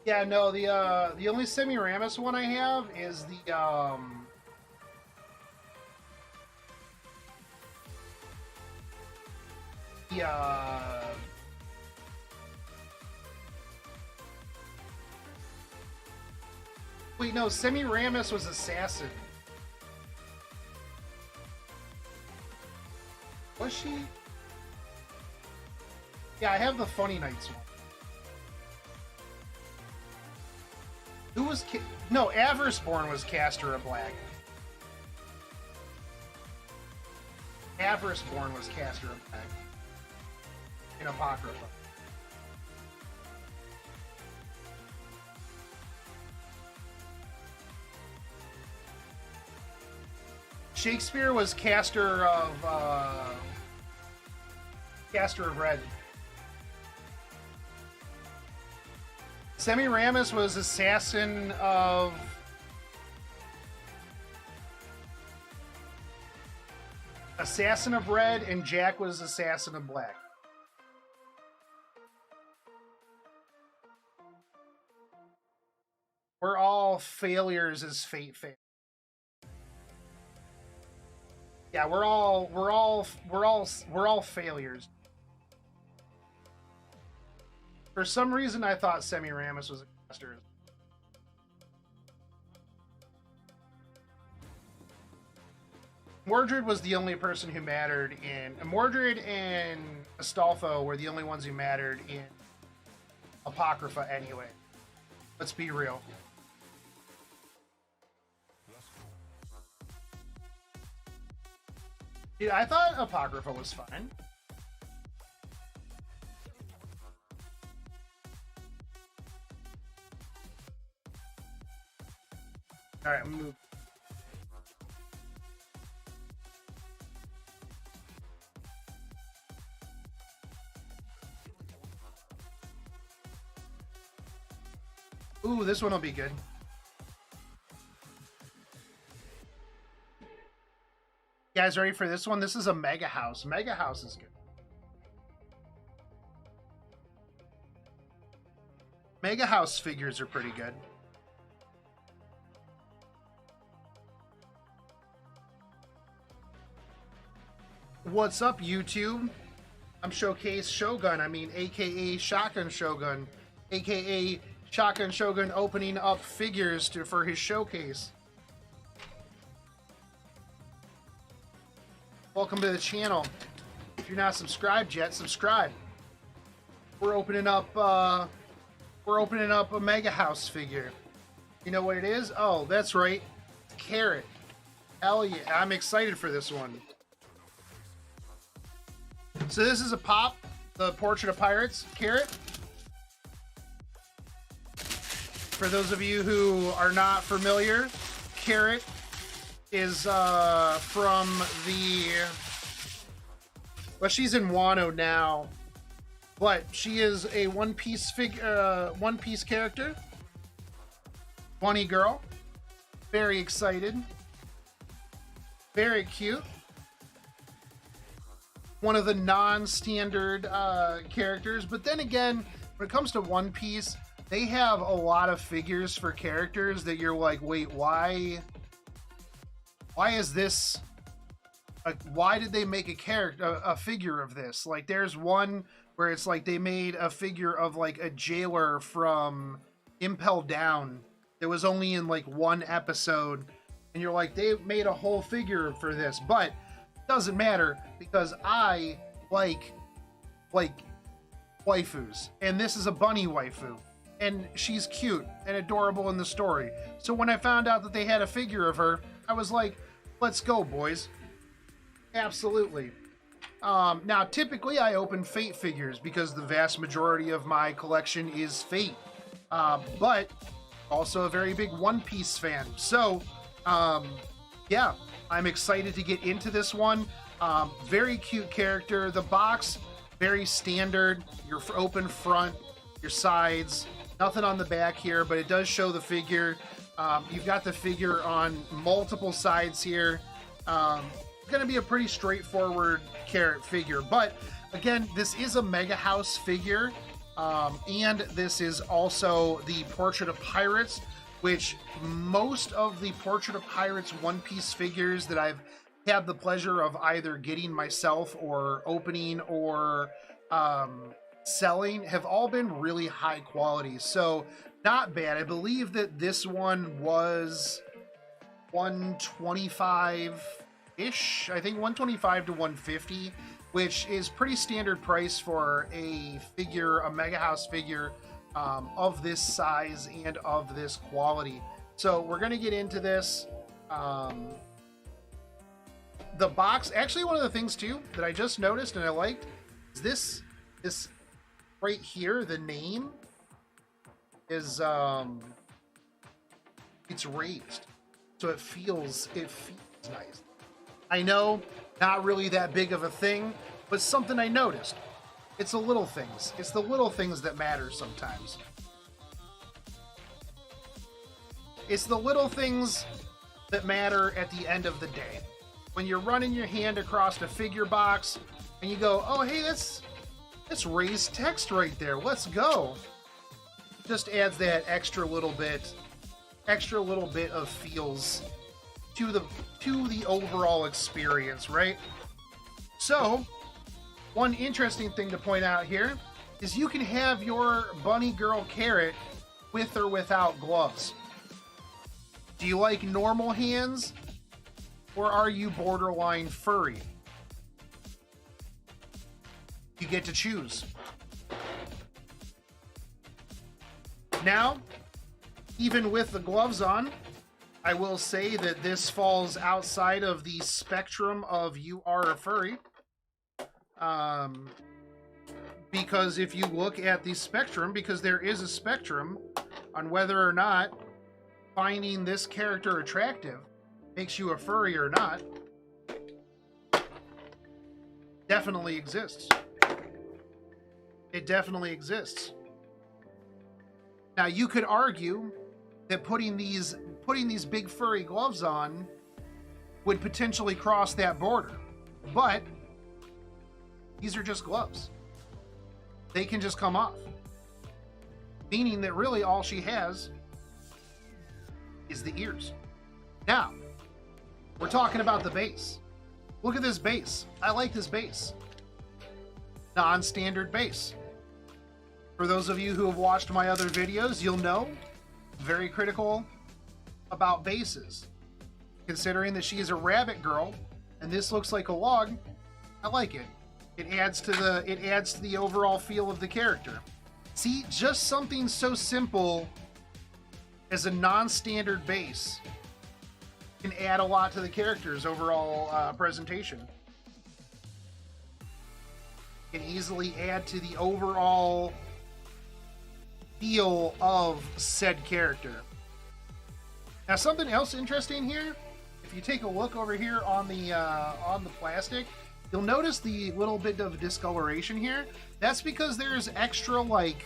Yeah, no, the only Semiramis one I have is wait, no, Semiramis was Assassin. Was she? Yeah, I have the Funny Nights one. Who was... No, Aversborn was Caster of Black. Aversborn was Caster of Black. In Apocrypha. Shakespeare was Caster of Red. Semiramis was Assassin of Red, and Jack was Assassin of Black. We're all failures as fate fails. Yeah, we're all failures. For some reason, I thought Semiramis was a caster. Mordred was the only person who mattered in... Mordred and Astolfo were the only ones who mattered in Apocrypha anyway. Let's be real. Yeah, I thought Apocrypha was fine. Alright, move. Ooh, this one will be good. You guys ready for this one? This is a Mega House. Mega House is good. Mega House figures are pretty good. What's up, YouTube? I'm Showcase Shogun. I mean, aka Shotgun Shogun, aka Shotgun Shogun opening up figures for his showcase. Welcome to the channel. If you're not subscribed yet, subscribe. We're opening up a Mega House figure. You know what it is? Oh, that's right. Carrot. Hell yeah. I'm excited for this one. So this is a pop, the Portrait of Pirates, Carrot. For those of you who are not familiar, Carrot is from the... Well, she's in Wano now, but she is a One Piece character. Bunny girl. Very excited. Very cute. One of the non-standard characters, but then again, when it comes to One Piece, they have a lot of figures for characters that you're like, wait, why is this? Like, why did they make a figure of this? Like, there's one where it's like they made a figure of like a jailer from Impel Down that was only in like one episode, and you're like, they made a whole figure for this, but it doesn't matter because I like waifus, and this is a bunny waifu. And she's cute and adorable in the story. So when I found out that they had a figure of her, I was like, let's go, boys. Absolutely. Now, typically I open Fate figures because the vast majority of my collection is Fate. But also a very big One Piece fan. So, yeah, I'm excited to get into this one. Very cute character. The box, very standard. Your open front, your sides. Nothing on the back here, but it does show the figure. You've got the figure on multiple sides here. It's going to be a pretty straightforward Carrot figure. But again, this is a Mega House figure. And this is also the Portrait of Pirates, which most of the Portrait of Pirates One Piece figures that I've had the pleasure of either getting myself or opening or selling have all been really high quality, so not bad. I believe that this one was 125-ish, I think 125 to 150 which is pretty standard price for a figure, a Mega House figure of this size and of this quality. So we're going to get into this. The box, actually one of the things too that I just noticed and I liked is this right here, the name is it's raised. So it feels nice. I know, not really that big of a thing, but something I noticed. It's the little things. It's the little things that matter sometimes. It's the little things that matter at the end of the day. When you're running your hand across a figure box and you go, oh, hey, that's raised text right there. Let's go. Just adds that extra little bit of feels to the overall experience, right? So, one interesting thing to point out here is you can have your bunny girl carrot with or without gloves. Do you like normal hands, or are you borderline furry? You get to choose. Now, even with the gloves on, I will say that this falls outside of the spectrum of you are a furry. Because if you look at the spectrum, because there is a spectrum on whether or not finding this character attractive makes you a furry or not, definitely exists. It definitely exists. Now, you could argue that putting these big furry gloves on would potentially cross that border, but these are just gloves. They can just come off, meaning that really all she has is the ears. Now, we're talking about the base. Look at this base. I like this base. Non-standard base. For those of you who have watched my other videos, you'll know I'm very critical about bases. Considering that she is a rabbit girl and this looks like a log, I like it. It adds to the overall feel of the character. See, just something so simple as a non-standard base can add a lot to the character's overall presentation. Can easily add to the overall feel of said character. Now, something else interesting here, if you take a look over here on the plastic, you'll notice the little bit of discoloration here. That's because there's extra like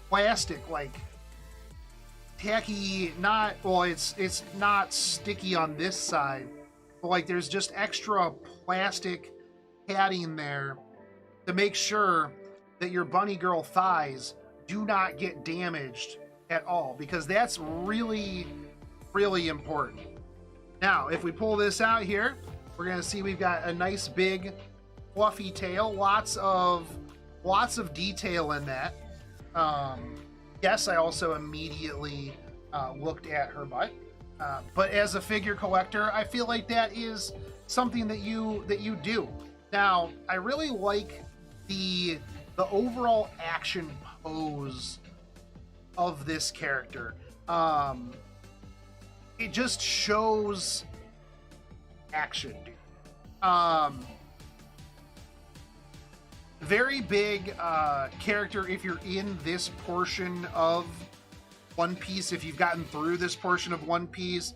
plastic, like tacky, it's not sticky on this side, but like there's just extra plastic padding there to make sure that your bunny girl thighs do not get damaged at all, because that's really, really important. Now, if we pull this out here, we're going to see we've got a nice big fluffy tail, lots of detail in that. Yes, I also immediately looked at her butt, but as a figure collector, I feel like that is something that you do. Now, I really like the overall action pose of this character. It just shows action, dude. Very big character if you're in this portion of One Piece. If you've gotten through this portion of One Piece,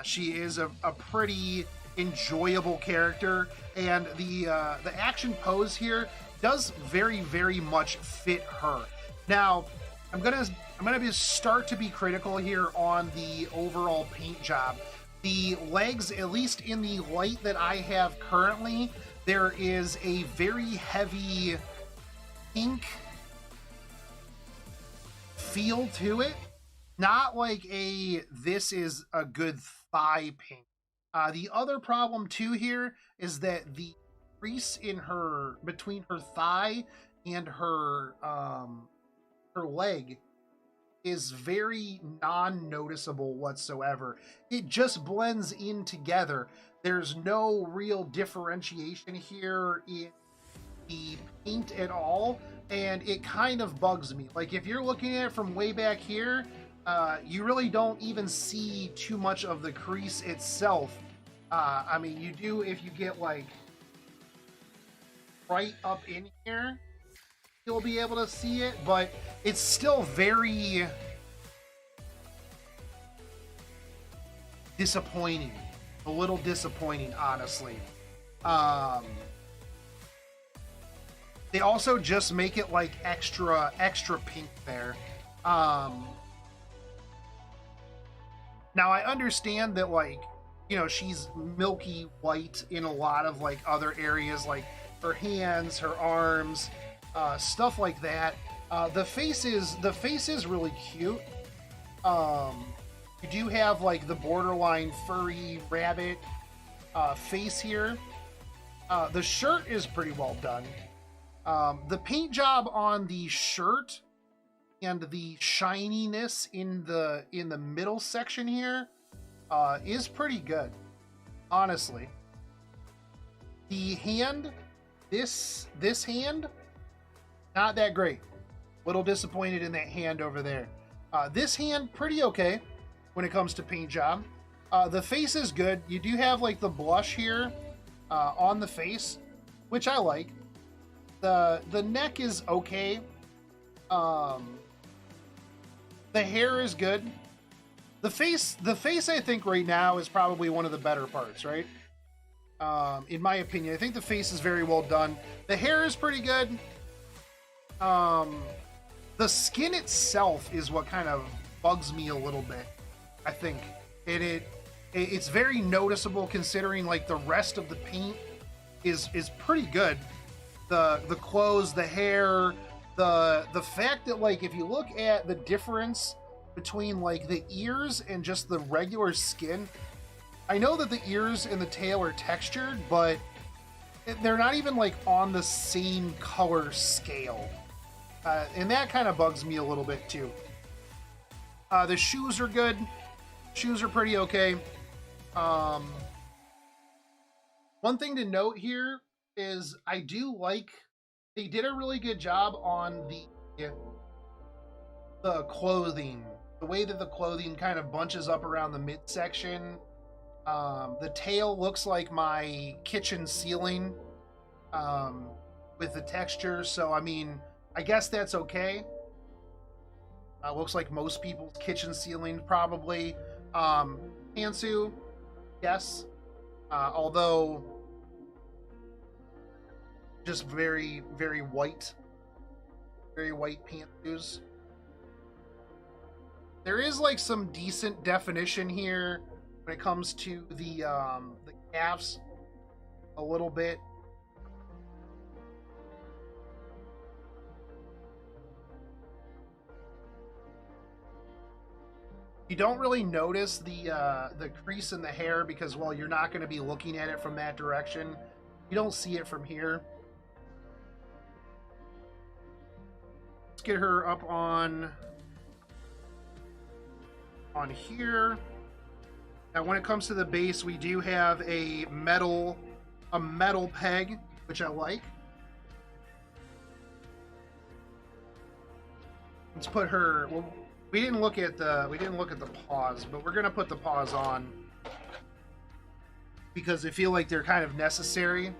she is a pretty enjoyable character, and the action pose here does very, very much fit her. Now, I'm gonna start to be critical here on the overall paint job. The legs, at least in the light that I have currently, there is a very heavy pink feel to it. Not like this is a good thigh paint. The other problem too here is that the crease in between her thigh and her leg is very non-noticeable whatsoever. It just blends in together. There's no real differentiation here in the paint at all, and it kind of bugs me. Like if you're looking at it from way back here, you really don't even see too much of the crease itself. I mean, you do if you get like right up in here, you'll be able to see it, but it's still very disappointing. A little disappointing, honestly. They also just make it like extra pink there. Now I understand that, like, you know, she's milky white in a lot of like other areas, like her hands, her arms, stuff like that. The face is really cute. You do have like the borderline furry rabbit face here. The shirt is pretty well done. The paint job on the shirt and the shininess in the middle section here is pretty good, honestly. The hand, this hand, not that great. Little disappointed in that hand over there. This hand, pretty okay when it comes to paint job. The face is good. You do have like the blush here on the face, which I like. The neck is okay. The hair is good. The face I think right now is probably one of the better parts, right? In my opinion, I think the face is very well done. The hair is pretty good. The skin itself is what kind of bugs me a little bit, I think. It's very noticeable considering like the rest of the paint is pretty good. The clothes, the hair, the fact that like if you look at the difference between like the ears and just the regular skin, I know that the ears and the tail are textured, but they're not even like on the same color scale. And that kind of bugs me a little bit too. The shoes are good. Shoes are pretty okay. One thing to note here is I do like they did a really good job on the clothing. The way that the clothing kind of bunches up around the midsection. The tail looks like my kitchen ceiling with the texture. So, I mean, I guess that's okay. Looks like most people's kitchen ceiling, probably. Pantsu, yes. Although, just very, very white. Very white pantsus. There is, like, some decent definition here when it comes to the calves a little bit. You don't really notice the crease in the hair because, well, you're not going to be looking at it from that direction. You don't see it from here. Let's get her up on here. Now, when it comes to the base, we do have a metal peg, which I like. Let's put her. Well, we didn't look at the paws, but we're gonna put the paws on because I feel like they're kind of necessary.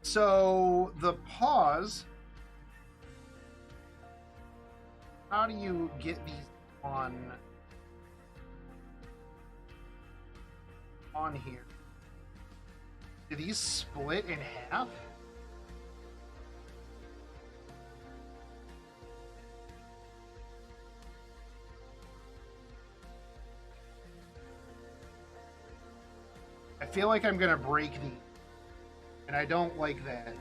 So the paws. How do you get these on here? Do these split in half? I feel like I'm gonna break these, and I don't like that.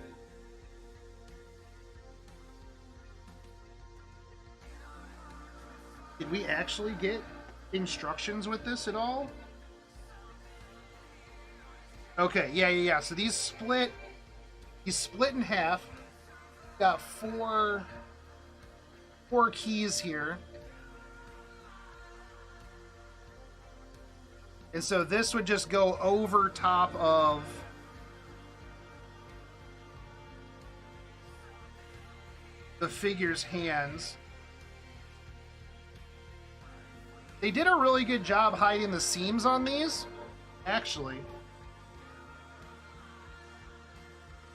Did we actually get instructions with this at all? Okay, yeah. So these split in half. Got four keys here. And so this would just go over top of the figure's hands. They did a really good job hiding the seams on these, actually.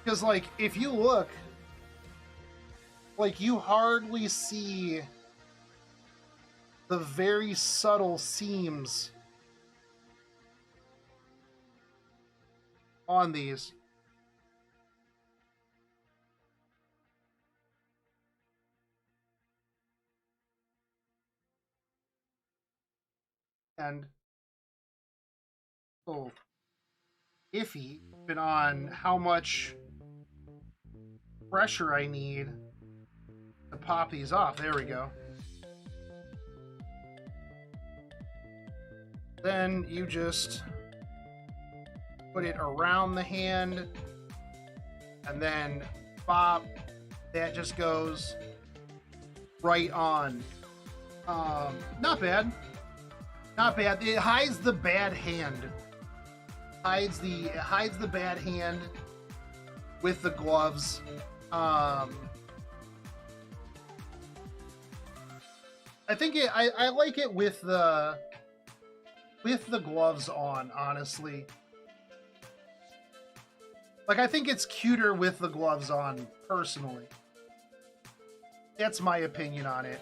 Because, like, if you look, like, you hardly see the very subtle seams on these. And oh, iffy been on how much pressure I need to pop these off. There we go. Then you just put it around the hand and then pop. That just goes right on. Not bad. Not bad. It hides the bad hand. It hides the bad hand with the gloves. I think I like it with the gloves on, honestly. Like, I think it's cuter with the gloves on, personally. That's my opinion on it.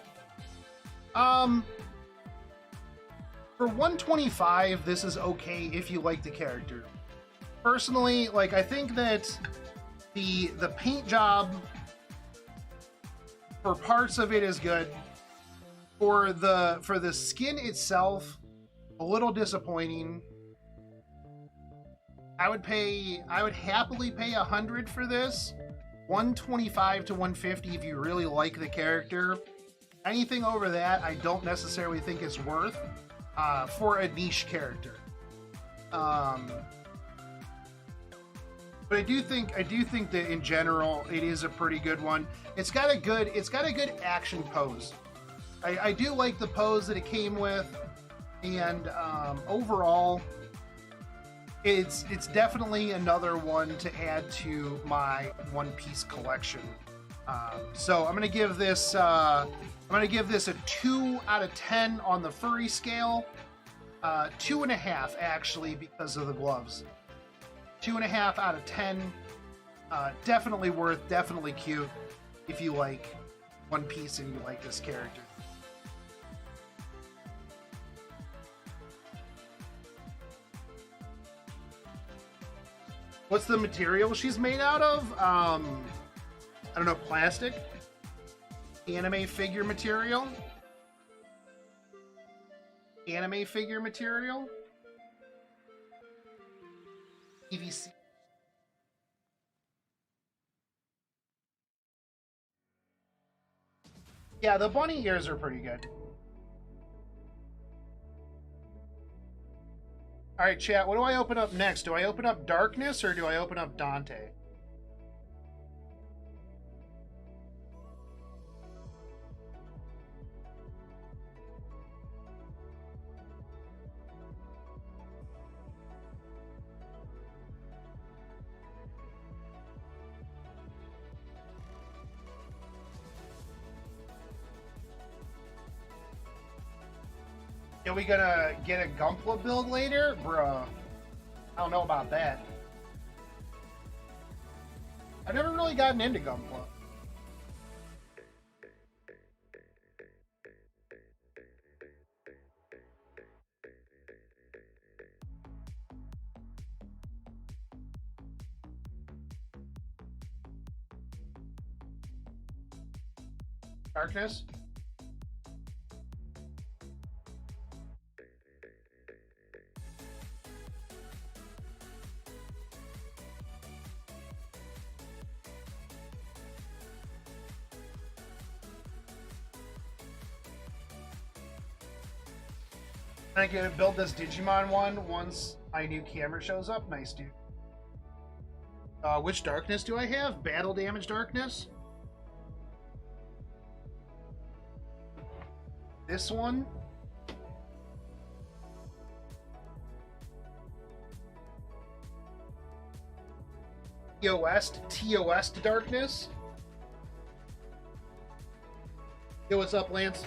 For 125, this is okay if you like the character. Personally, like, I think that the paint job for parts of it is good. For the skin itself, a little disappointing. I would happily pay 100 for this. 125 to 150 if you really like the character. Anything over that, I don't necessarily think it's worth for a niche character. But I do think that in general it is a pretty good one. It's got a good action pose. I do like the pose that it came with, and overall, it's definitely another one to add to my One Piece collection. So I'm gonna give this a 2 out of 10 on the furry scale. 2.5 actually, because of the gloves. 2.5 out of 10. Definitely worth, definitely cute if you like One Piece and you like this character. What's the material she's made out of? I don't know, plastic? Anime figure material? Anime figure material? PVC. Yeah, the bunny ears are pretty good. Alright, chat, what do I open up next? Do I open up Darkness or do I open up Dante? Are we gonna get a Gunpla build later? Bruh. I don't know about that. I've never really gotten into Gunpla. Darkness? I can build this Digimon one once my new camera shows up. Nice, dude. Which Darkness do I have? Battle Damage Darkness? This one? TOS darkness. Yo, what's up, Lance?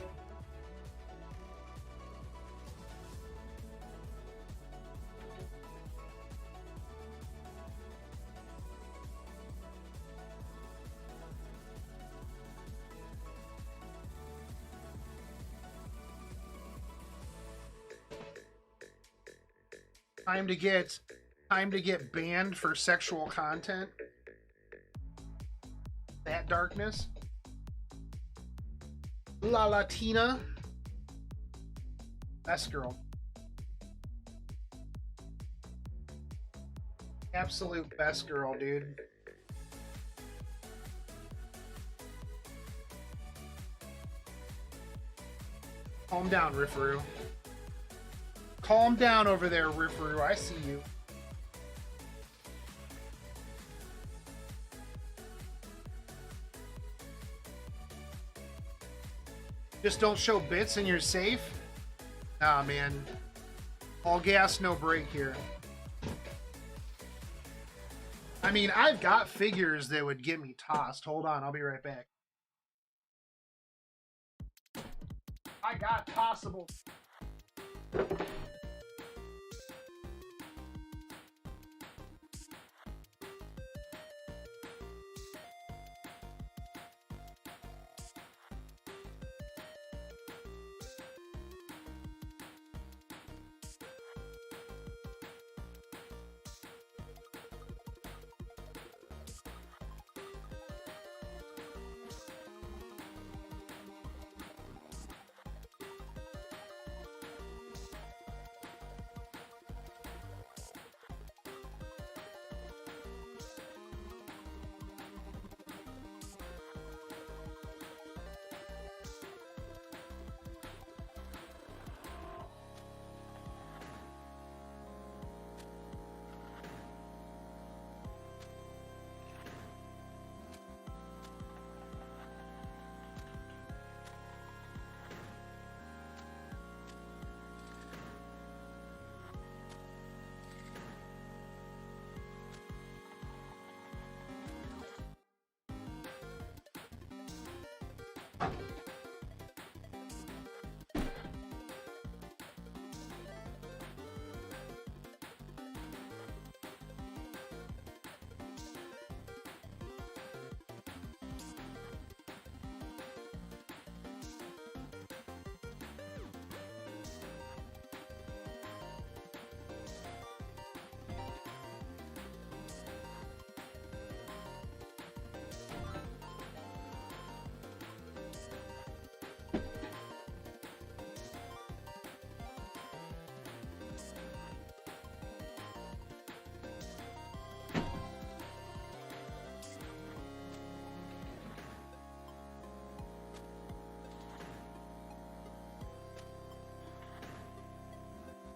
Time to get banned for sexual content. That darkness. La Latina. Best girl. Absolute best girl, dude. Calm down, Riffru. Calm down over there, Riffru. I see you. Just don't show bits and you're safe? Nah, man. All gas, no brake here. I mean, I've got figures that would get me tossed. Hold on, I'll be right back. I got tossable.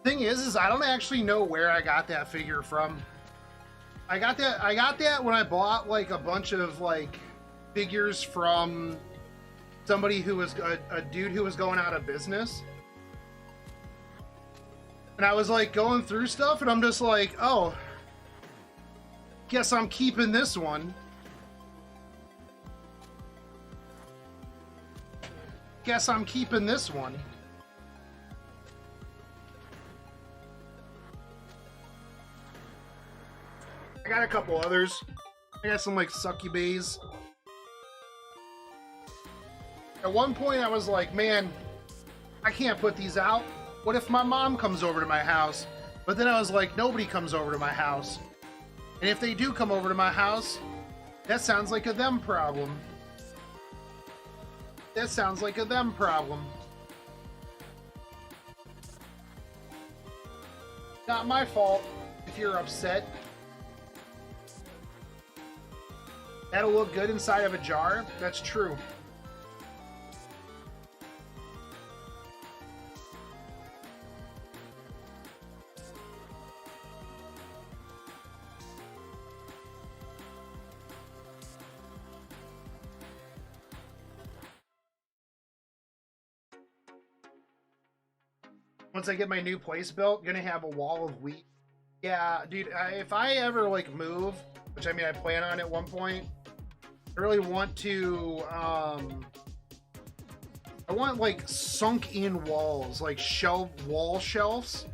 Thing is I don't actually know where I got that figure from. I got that when I bought like a bunch of like figures from somebody who was a dude who was going out of business. And I was like going through stuff and I'm just like, oh, guess I'm keeping this one. Guess I'm keeping this one. I got a couple others. I got some like succubays. At one point I was like, man, I can't put these out. What if my mom comes over to my house? But then I was like, nobody comes over to my house. And if they do come over to my house, that sounds like a them problem. That sounds like a them problem. Not my fault if you're upset. That'll look good inside of a jar. That's true. Once I get my new place built, gonna have a wall of wheat. Yeah, dude, if I ever like move, which I mean, I plan on at one point. I really want to, I want like sunk in walls, like wall shelves.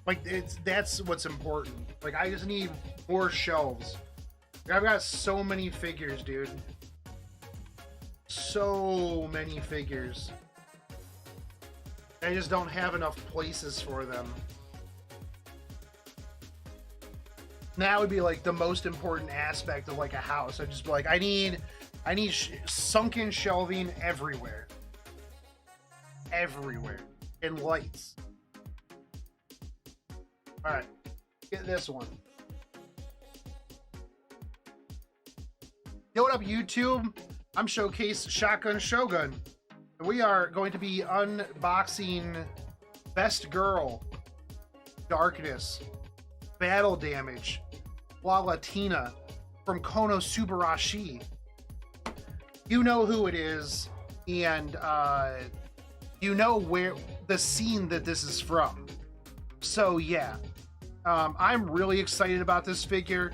Like that's what's important. Like I just need more shelves. I've got so many figures, dude. So many figures. I just don't have enough places for them. That would be like the most important aspect of like a house. I'd just be like, I need sunken shelving everywhere. Everywhere. And lights. Alright. Get this one. Yo, what up, YouTube? I'm Showcase Shotgun Shogun. And we are going to be unboxing Best Girl, Darkness, Battle Damage, La Latina from Konosubarashi. You know who it is, and you know where the scene that this is from. So yeah, I'm really excited about this figure.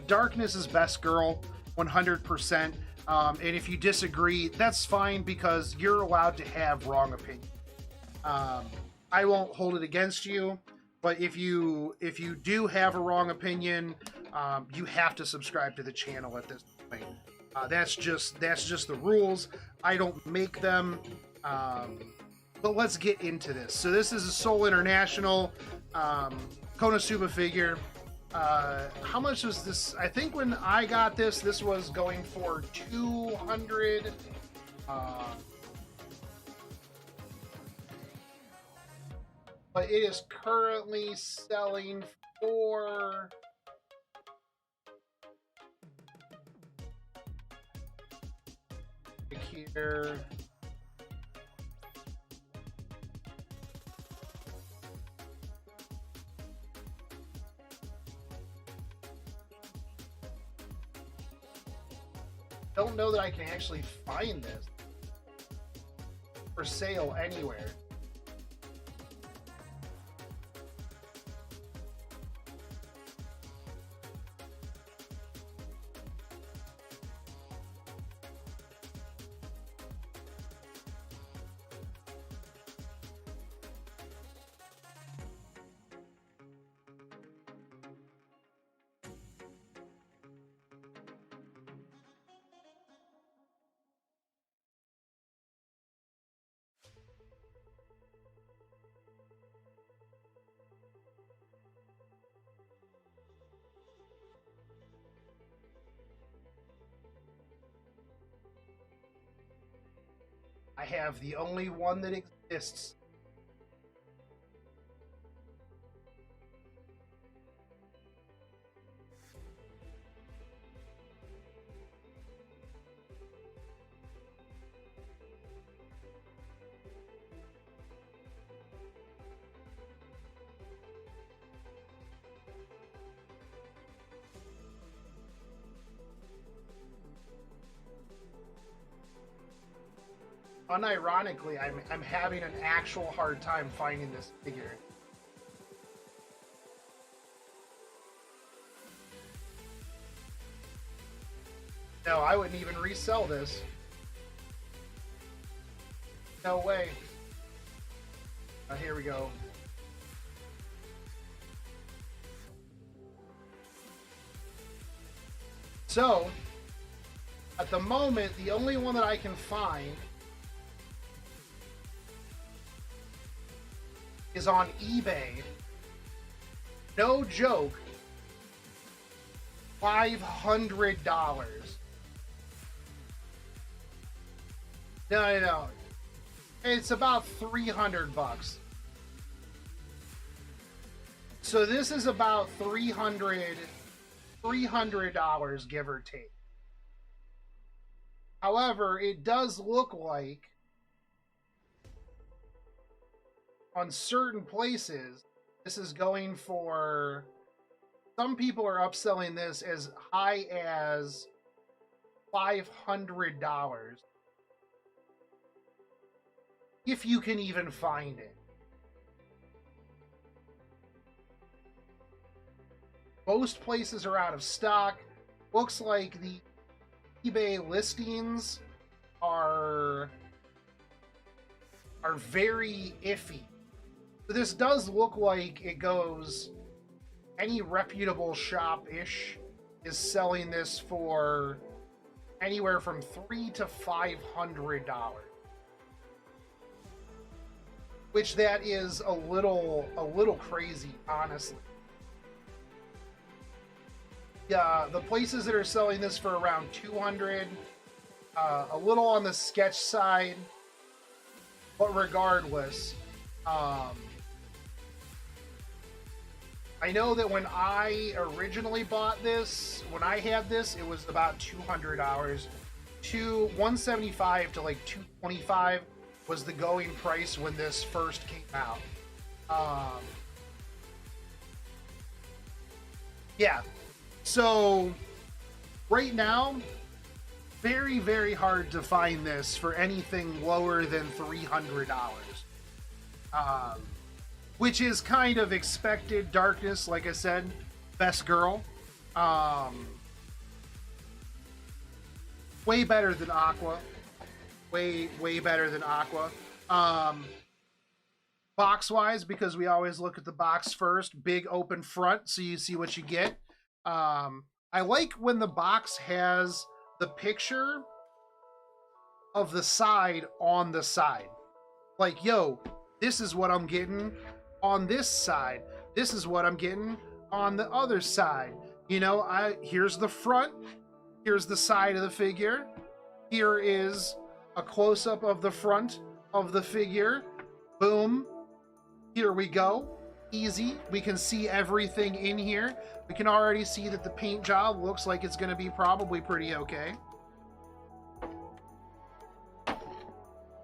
Darkness is Best Girl, 100%. And if you disagree, that's fine because you're allowed to have wrong opinion. I won't hold it against you, but if you do have a wrong opinion, you have to subscribe to the channel at this point. That's just the rules. I don't make them. But let's get into this. So this is a Seoul International Konosuba figure. How much was this? I think when I got this, this was going for 200. But it is currently selling for here. Don't know that I can actually find this for sale anywhere. I have the only one that exists. Unironically, I'm having an actual hard time finding this figure. No, I wouldn't even resell this. No way. Here we go. So, at the moment, the only one that I can find is on eBay. No joke. $500. No. It's about 300 bucks. So this is about $300, give or take. However, it does look like on certain places, this is going for, some people are upselling this as high as $500. If you can even find it. Most places are out of stock. Looks like the eBay listings are very iffy. So this does look like it goes, any reputable shop-ish is selling this for anywhere from $300 to $500. Which that is a little crazy, honestly. Yeah, the places that are selling this for around $200, a little on the sketch side, but regardless, I know that when I originally bought this, when I had this, it was about $200. To $175 to like $225 was the going price when this first came out. Yeah. So right now, very, very hard to find this for anything lower than $300. Which is kind of expected. Darkness, like I said, best girl. Way better than Aqua. Way better than Aqua. Box-wise, because we always look at the box first. Big open front, so you see what you get. I like when the box has the picture of the side on the side. Like, yo, this is what I'm getting on this side. This is what I'm getting on the other side. You know, here's the front. Here's the side of the figure. Here is a close-up of the front of the figure. Boom. Here we go. Easy. We can see everything in here. We can already see that the paint job looks like it's going to be probably pretty okay.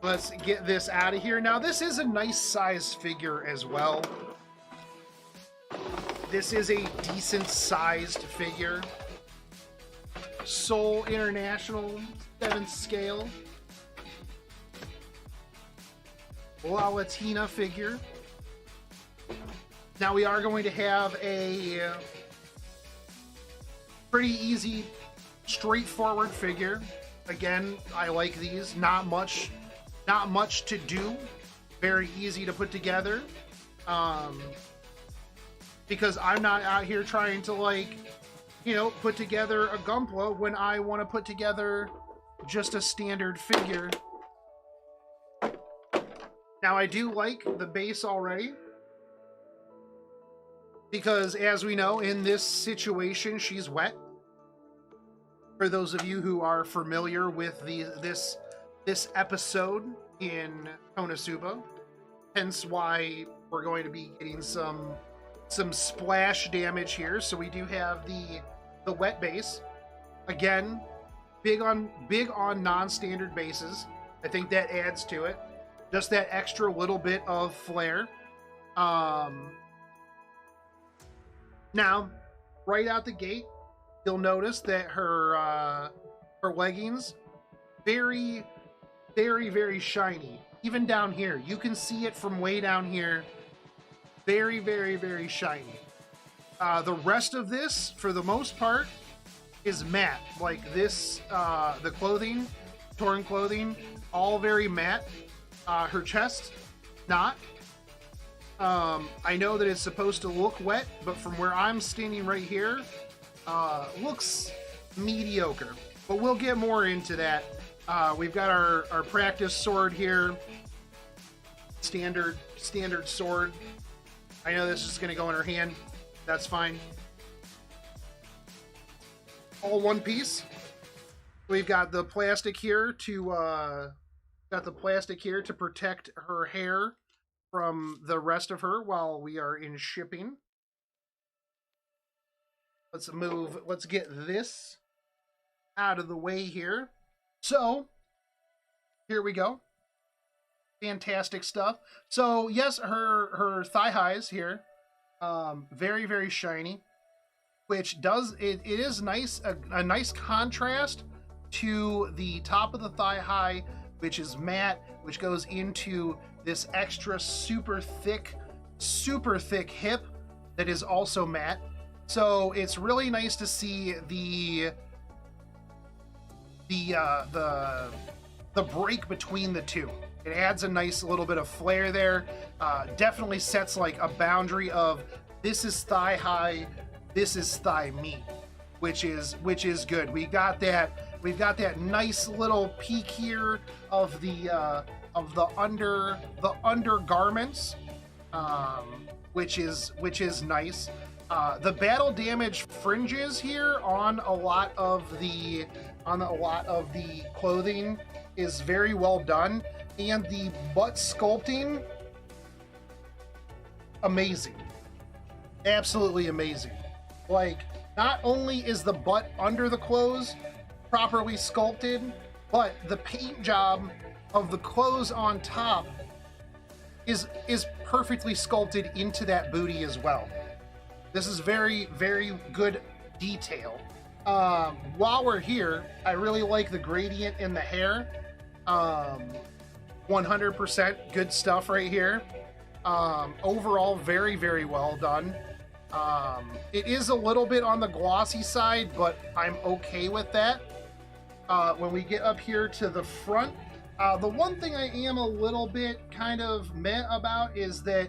Let's get this out of here. Now, this is a nice size figure as well. This is a decent sized figure. Seoul International 7th scale. La Latina figure. Now we are going to have a pretty easy, straightforward figure. Again, I like these. Not much to do. Very easy to put together. Because I'm not out here trying to, like, you know, put together a Gunpla when I want to put together just a standard figure. Now, I do like the base already. Because, as we know, in this situation, she's wet. For those of you who are familiar with this episode in Konosuba, hence why we're going to be getting some splash damage here. So we do have the wet base. Again, big on non-standard bases. I think that adds to it. Just that extra little bit of flair. Now, right out the gate, you'll notice that her leggings, very, very, very shiny. Even down here, you can see it from way down here. Very, very, very shiny. The rest of this, for the most part, is matte. Like this, the clothing, torn clothing, all very matte. Her chest, not. I know that it's supposed to look wet, but from where I'm standing right here, looks mediocre. But we'll get more into that. We've got our practice sword here. Standard sword. I know this is going to go in her hand. That's fine. All one piece. We've got the plastic here to protect her hair from the rest of her while we are in shipping. Let's get this out of the way here. So, here we go. Fantastic stuff. So, yes, her thigh highs here, very, very shiny, which does, it is nice, a nice contrast to the top of the thigh high, which is matte, which goes into this extra super thick hip that is also matte. So it's really nice to see the break between the two. It adds a nice little bit of flair there. Definitely sets like a boundary of this is thigh high, this is thigh meat, which is good. We've got that nice little peak here of the undergarments, which is nice. The battle damage fringes here on a lot of the clothing is very well done, and the butt sculpting, amazing, absolutely amazing. Like, not only is the butt under the clothes properly sculpted, but the paint job of the clothes on top is perfectly sculpted into that booty as well. This is very, very good detail. While we're here, I really like the gradient in the hair. 100% good stuff right here. Overall, very, very well done. It is a little bit on the glossy side, but I'm okay with that. When we get up here to the front, the one thing I am a little bit kind of meh about is that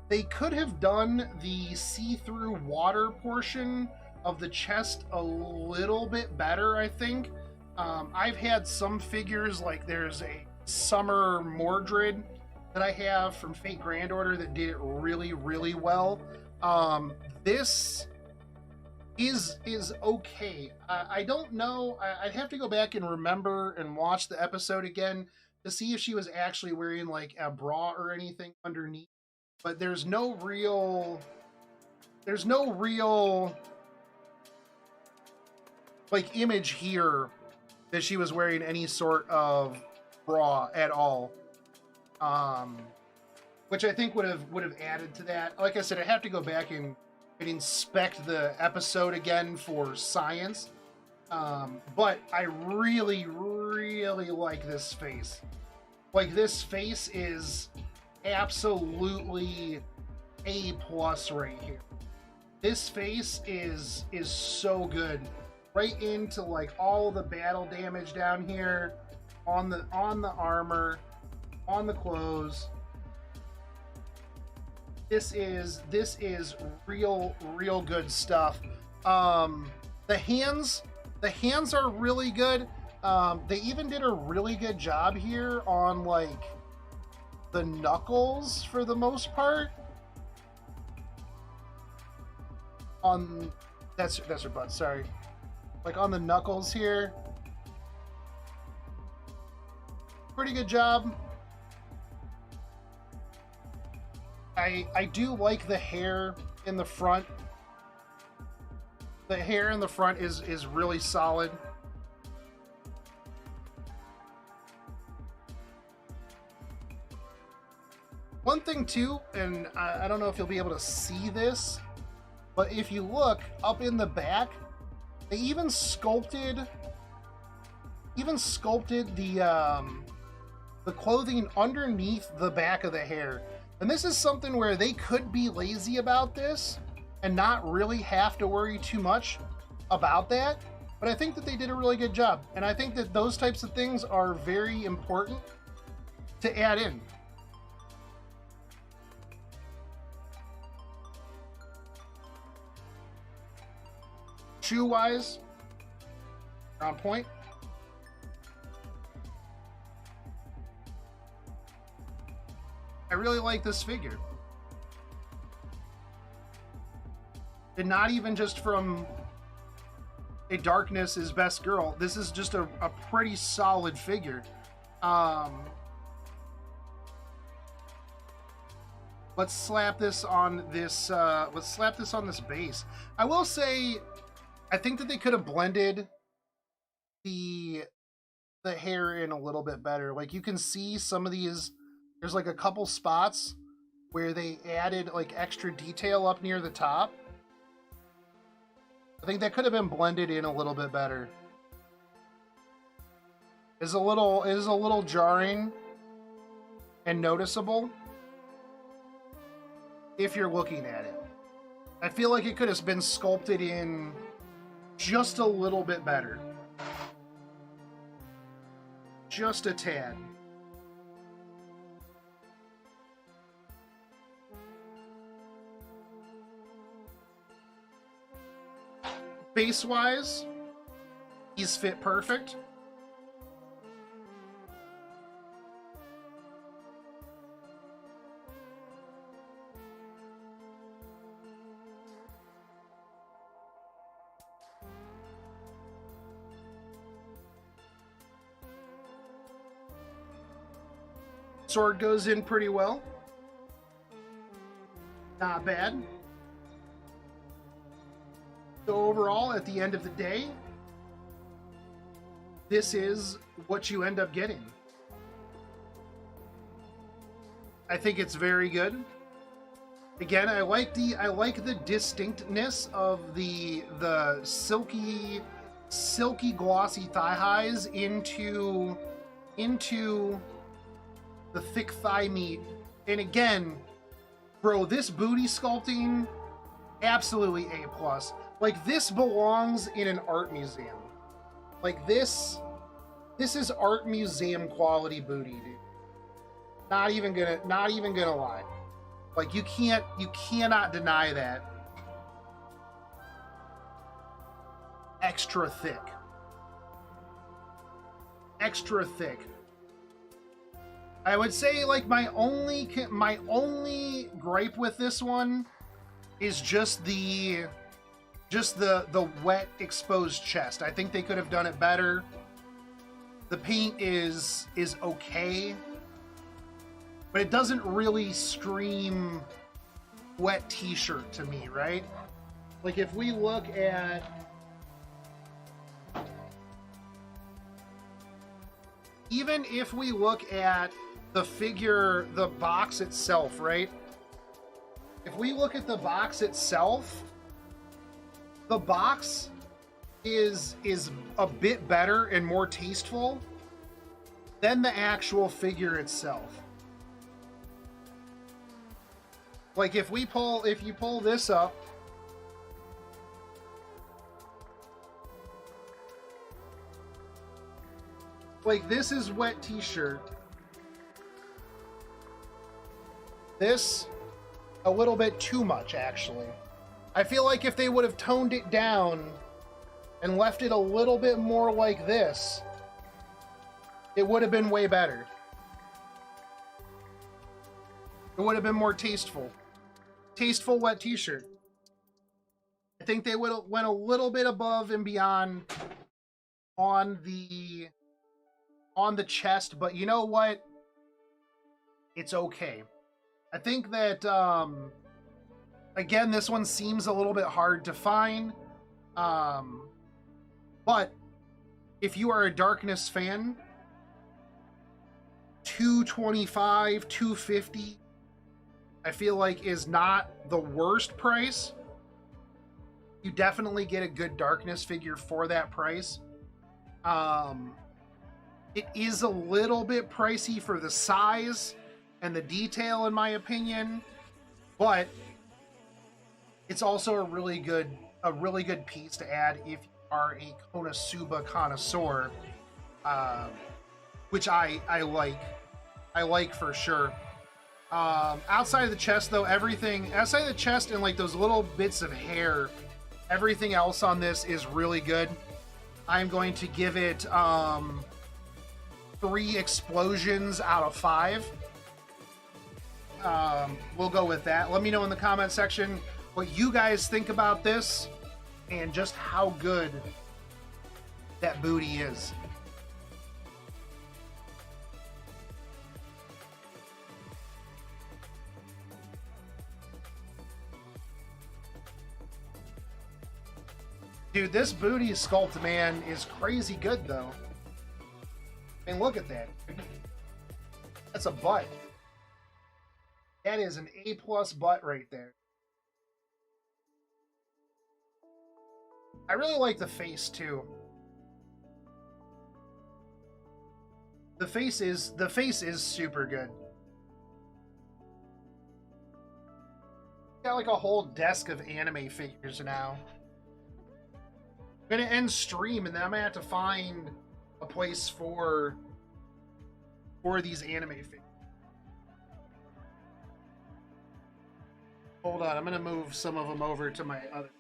they could have done the see-through water portion of the chest a little bit better, I think. I've had some figures, like there's a Summer Mordred that I have from Fate Grand Order that did it really, really well. This is okay. I don't know. I'd have to go back and remember and watch the episode again to see if she was actually wearing like a bra or anything underneath. But there's no real like image here that she was wearing any sort of bra at all. Which I think would have added to that. Like I said, I have to go back and inspect the episode again for science. But I really, really like this face. Like, this face is absolutely A+ right here. This face is so good. Right into like all the battle damage down here on the armor, on the clothes. This is real good stuff. The hands are really good. They even did a really good job here on like the knuckles for the most part. On that's her butt, sorry. Like on the knuckles here. Pretty good job. I do like the hair in the front. The hair in the front is really solid. One thing too, and I don't know if you'll be able to see this, but if you look up in the back, they even sculpted the clothing underneath the back of the hair. And this is something where they could be lazy about this and not really have to worry too much about that. But I think that they did a really good job. And I think that those types of things are very important to add in. Shoe-wise, on point. I really like this figure. And not even just from a Darkness is Best Girl. This is just a pretty solid figure. Let's slap this on this. Let's slap this on this base. I will say, I think that they could have blended the hair in a little bit better. Like, you can see some of these. There's like a couple spots where they added like extra detail up near the top. I think that could have been blended in a little bit better. It is a little jarring and noticeable if you're looking at it. I feel like it could have been sculpted in just a little bit better. Just a tad. Base-wise, he's fit perfect. Sword goes in pretty well. Not bad. So overall, at the end of the day, this is what you end up getting. I think it's very good. Again, I like the distinctness of the silky glossy thigh highs into the thick thigh meat. And again, bro, this booty sculpting, absolutely A+. Like, this belongs in an art museum. Like, this is art museum quality booty, dude. Not even gonna lie. Like, you cannot deny that. Extra thick. Extra thick. I would say, like, my only gripe with this one is just the wet exposed chest. I think they could have done it better. The paint is okay, but it doesn't really scream wet t-shirt to me, right? Like, if we look at even if we look at the figure, the box itself, right? If we look at the box itself, the box is a bit better and more tasteful than the actual figure itself. Like, if you pull this up, like, this is wet t-shirt. This, a little bit too much, actually. I feel like if they would have toned it down and left it a little bit more like this, it would have been way better. It would have been more tasteful. Tasteful wet t-shirt. I think they would have went a little bit above and beyond on the chest, but you know what? It's okay. I think that, again, this one seems a little bit hard to find, but if you are a Darkness fan, $225, $250, I feel like is not the worst price. You definitely get a good Darkness figure for that price. It is a little bit pricey for the size and the detail, in my opinion, but it's also a really good piece to add if you are a Konosuba connoisseur, which I like for sure. Outside of the chest, though, outside of the chest and like those little bits of hair, everything else on this is really good. I'm going to give it 3 explosions out of 5. We'll go with that. Let me know in the comment section what you guys think about this and just how good that booty is. Dude, this booty sculpt, man, is crazy good, though. I mean, look at that. That's a butt. That is an A+ butt right there. I really like the face, too. The face is super good. See how like a whole desk of anime figures now. I'm gonna end stream, and then I'm gonna have to find a place for these anime figures. Hold on, I'm gonna move some of them over to my other.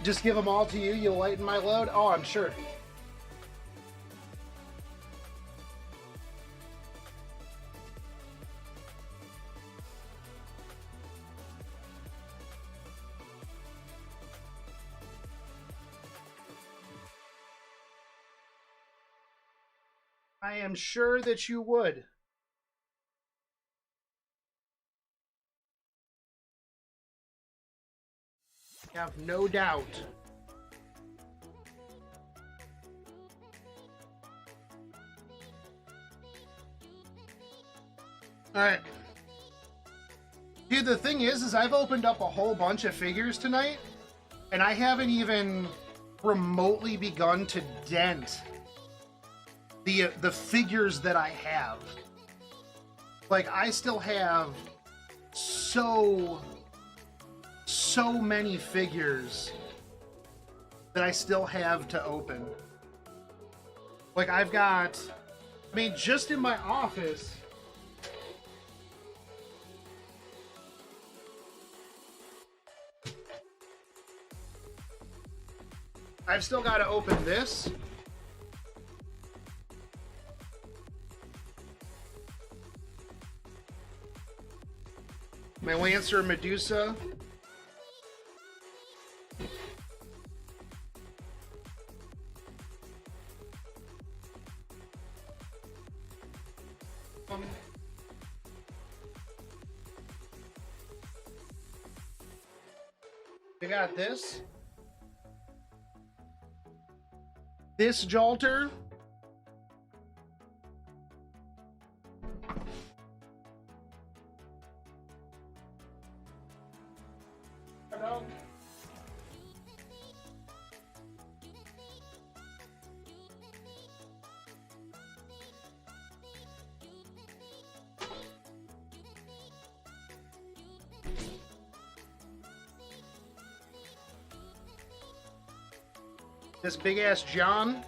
Just give them all to you, you'll lighten my load? Oh, I'm sure. I am sure that you would. I have no doubt. Alright. Dude, the thing is I've opened up a whole bunch of figures tonight, and I haven't even remotely begun to dent the figures that I have. Like, I still have so many figures that I still have to open. Like, I've got, I mean, just in my office, I've still got to open this. My Lancer Medusa. We got this. This Jalter. Hello. This big ass John.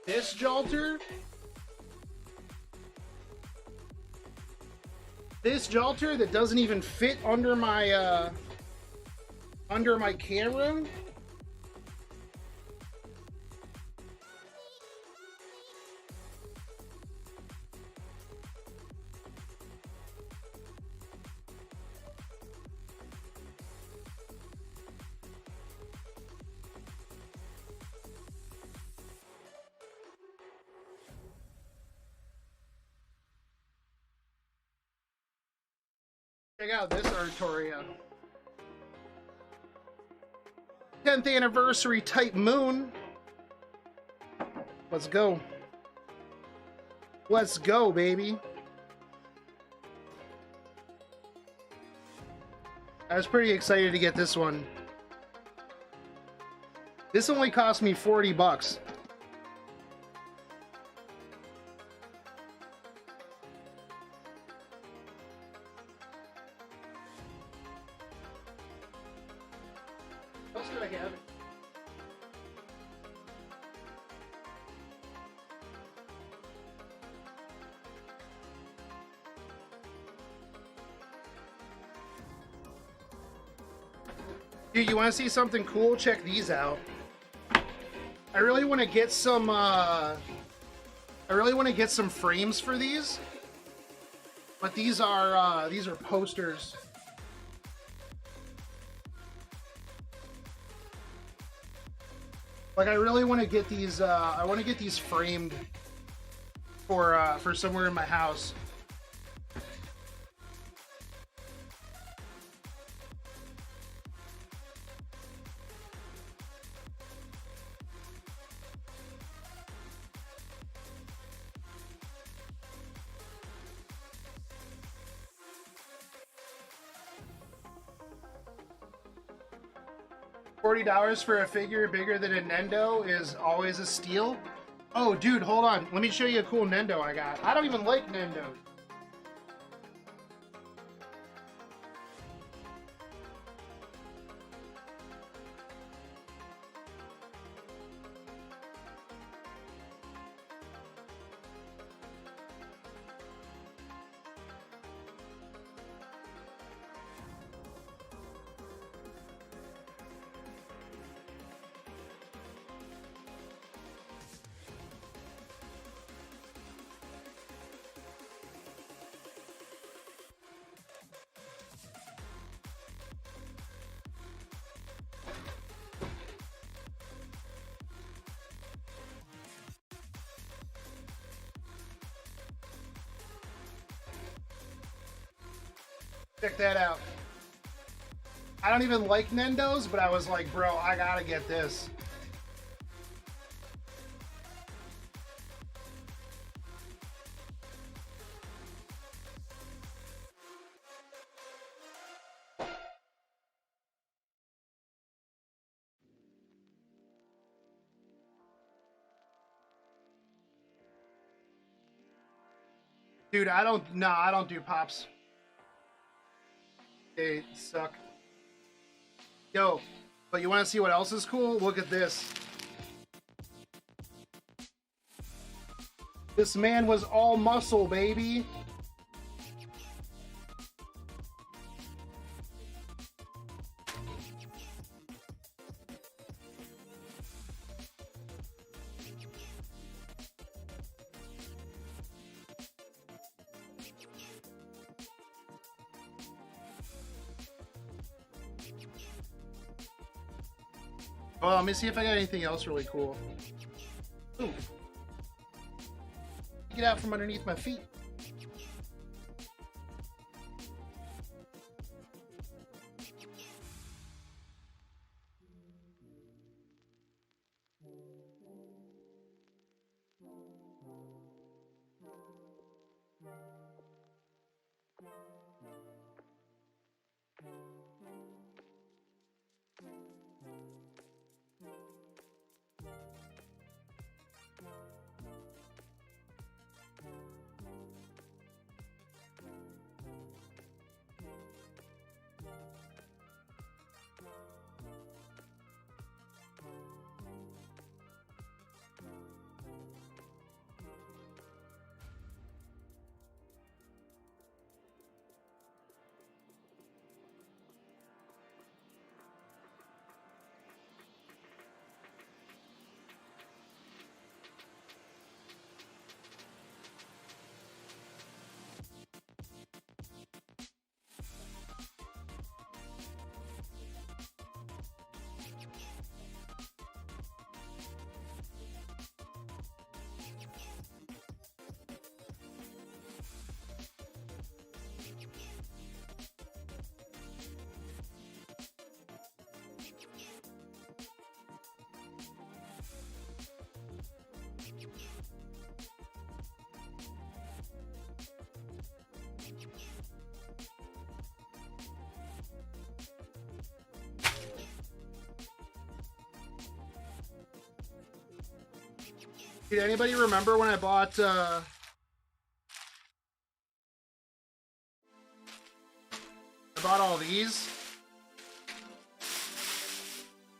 This Jalter. This Jalter that doesn't even fit under my camera. Check out this Artoria. 10th anniversary type moon. Let's go. Let's go, baby. I was pretty excited to get this one. This only cost me $40. Dude, you want to see something cool? Check these out. I really want to get some. I really want to get some frames for these, but these are posters. Like, I really want to get these. I want to get these framed for somewhere in my house. $40 for a figure bigger than a Nendo is always a steal. Oh, dude, hold on. Let me show you a cool Nendo I got. I don't even like Nendo. Check that out. I don't even like Nendos, but I was like, bro, I gotta get this. Dude, I don't do pops. They suck. Yo, but you want to see what else is cool? Look at this. This man was all muscle, baby. Oh, let me see if I got anything else really cool. Ooh. Get out from underneath my feet. Did anybody remember when I bought all these?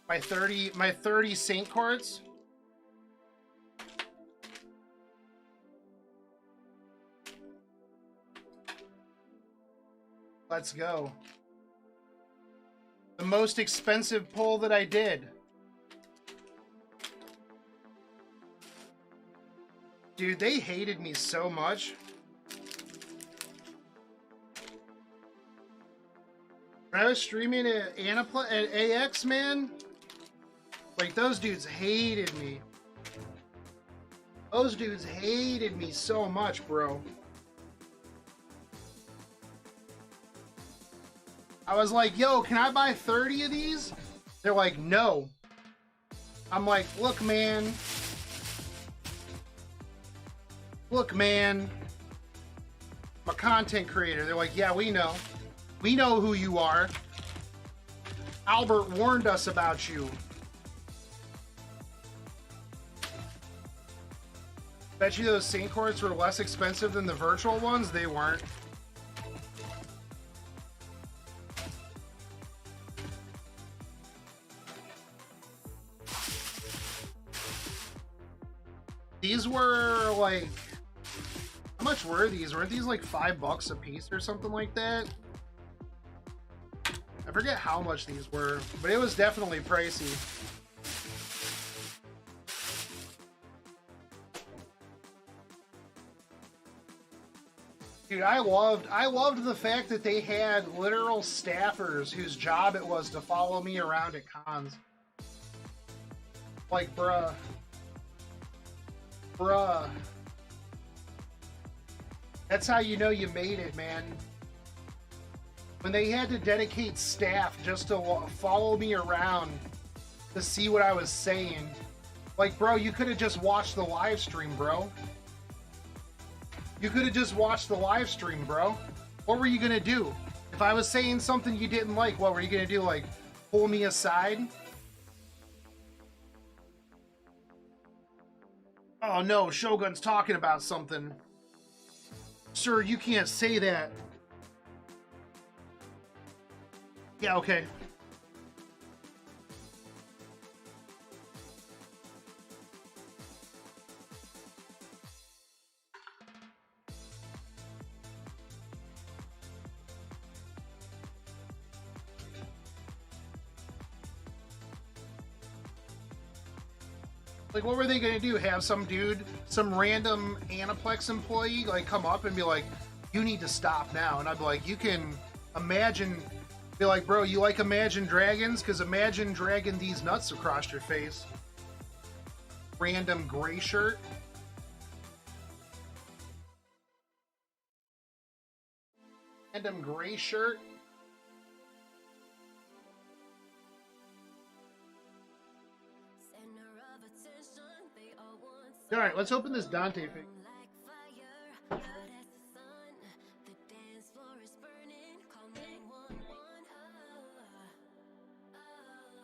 My 30 Saint cards? Let's go. The most expensive pull that I did. Dude, they hated me so much. When I was streaming at AX, man, like, those dudes hated me. Those dudes hated me so much, bro. I was like, yo, can I buy 30 of these? They're like, no. I'm like, look, man. Look, man. I'm a content creator. They're like, yeah, we know. We know who you are. Albert warned us about you. Bet you those sync cords were less expensive than the virtual ones? They weren't. These were like, how much were these? Weren't these like $5 a piece or something like that? I forget how much these were, but it was definitely pricey. Dude, I loved the fact that they had literal staffers whose job it was to follow me around at cons. Like, bruh. Bruh. That's how you know you made it, man. When they had to dedicate staff just to follow me around to see what I was saying. Like, bro, you could have just watched the live stream, bro. You could have just watched the live stream, bro. What were you gonna do? If I was saying something you didn't like, what were you gonna do? Like, pull me aside? Oh no, Shogun's talking about something. Sir, you can't say that. Yeah, okay. Like, what were they gonna do? Have some dude, some random Aniplex employee, like, come up and be like, you need to stop now. And I'd be like, you can imagine, be like, bro, you like Imagine Dragons? Because Imagine dragging these nuts across your face. Random gray shirt. Random gray shirt. All right, let's open this Dante thing.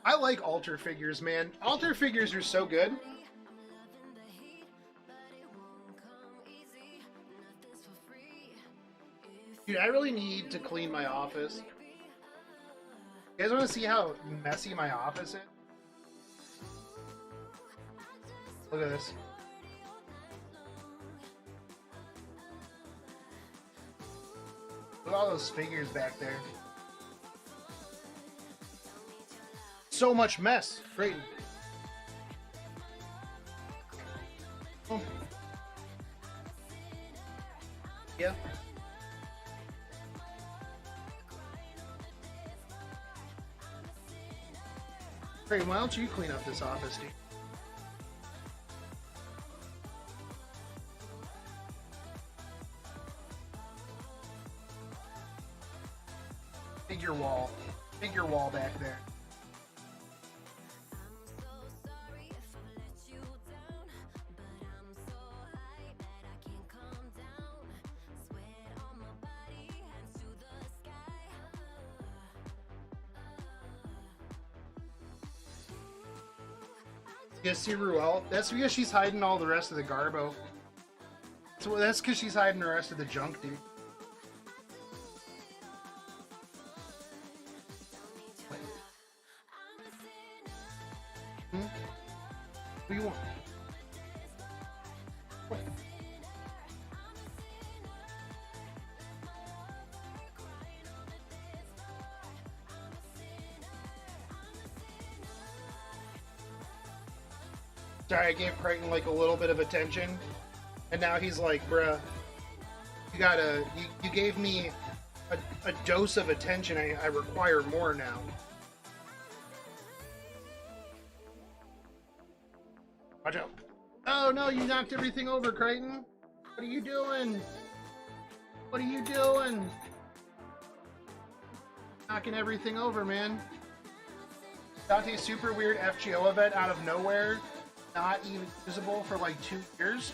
I like altar figures, man. Altar figures are so good. Dude, I really need to clean my office. You guys want to see how messy my office is? Look at this. Look at all those figures back there. So much mess. Great. Oh. Yeah. Great. Why don't you clean up this office, dude? Figure wall back there. You guys see Ruel? That's because she's hiding all the rest of the Garbo. So that's because she's hiding the rest of the junk, dude. What do you want? What? Sorry, I gave Crichton like a little bit of attention, and now he's like, bruh, you gave me a dose of attention. I require more now. Watch out. Oh no, you knocked everything over, Crichton. What are you doing? What are you doing? Knocking everything over, man. Dante's super weird FGO event out of nowhere. Not even usable for like 2 years.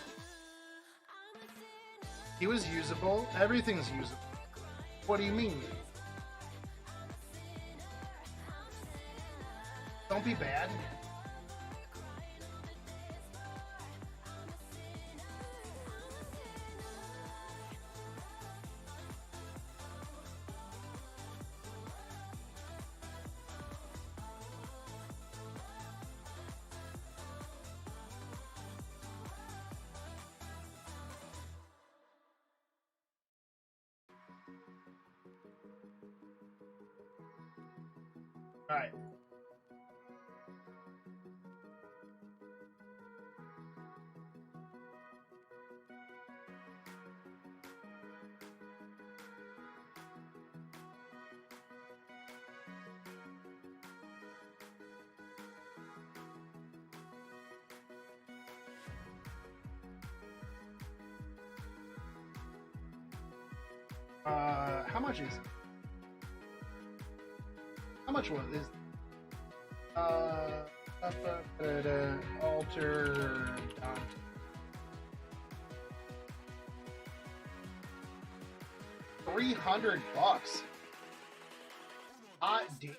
He was usable. Everything's usable. What do you mean? Don't be bad. All right. How much is? How much was is? Alter. $300. Hot damn.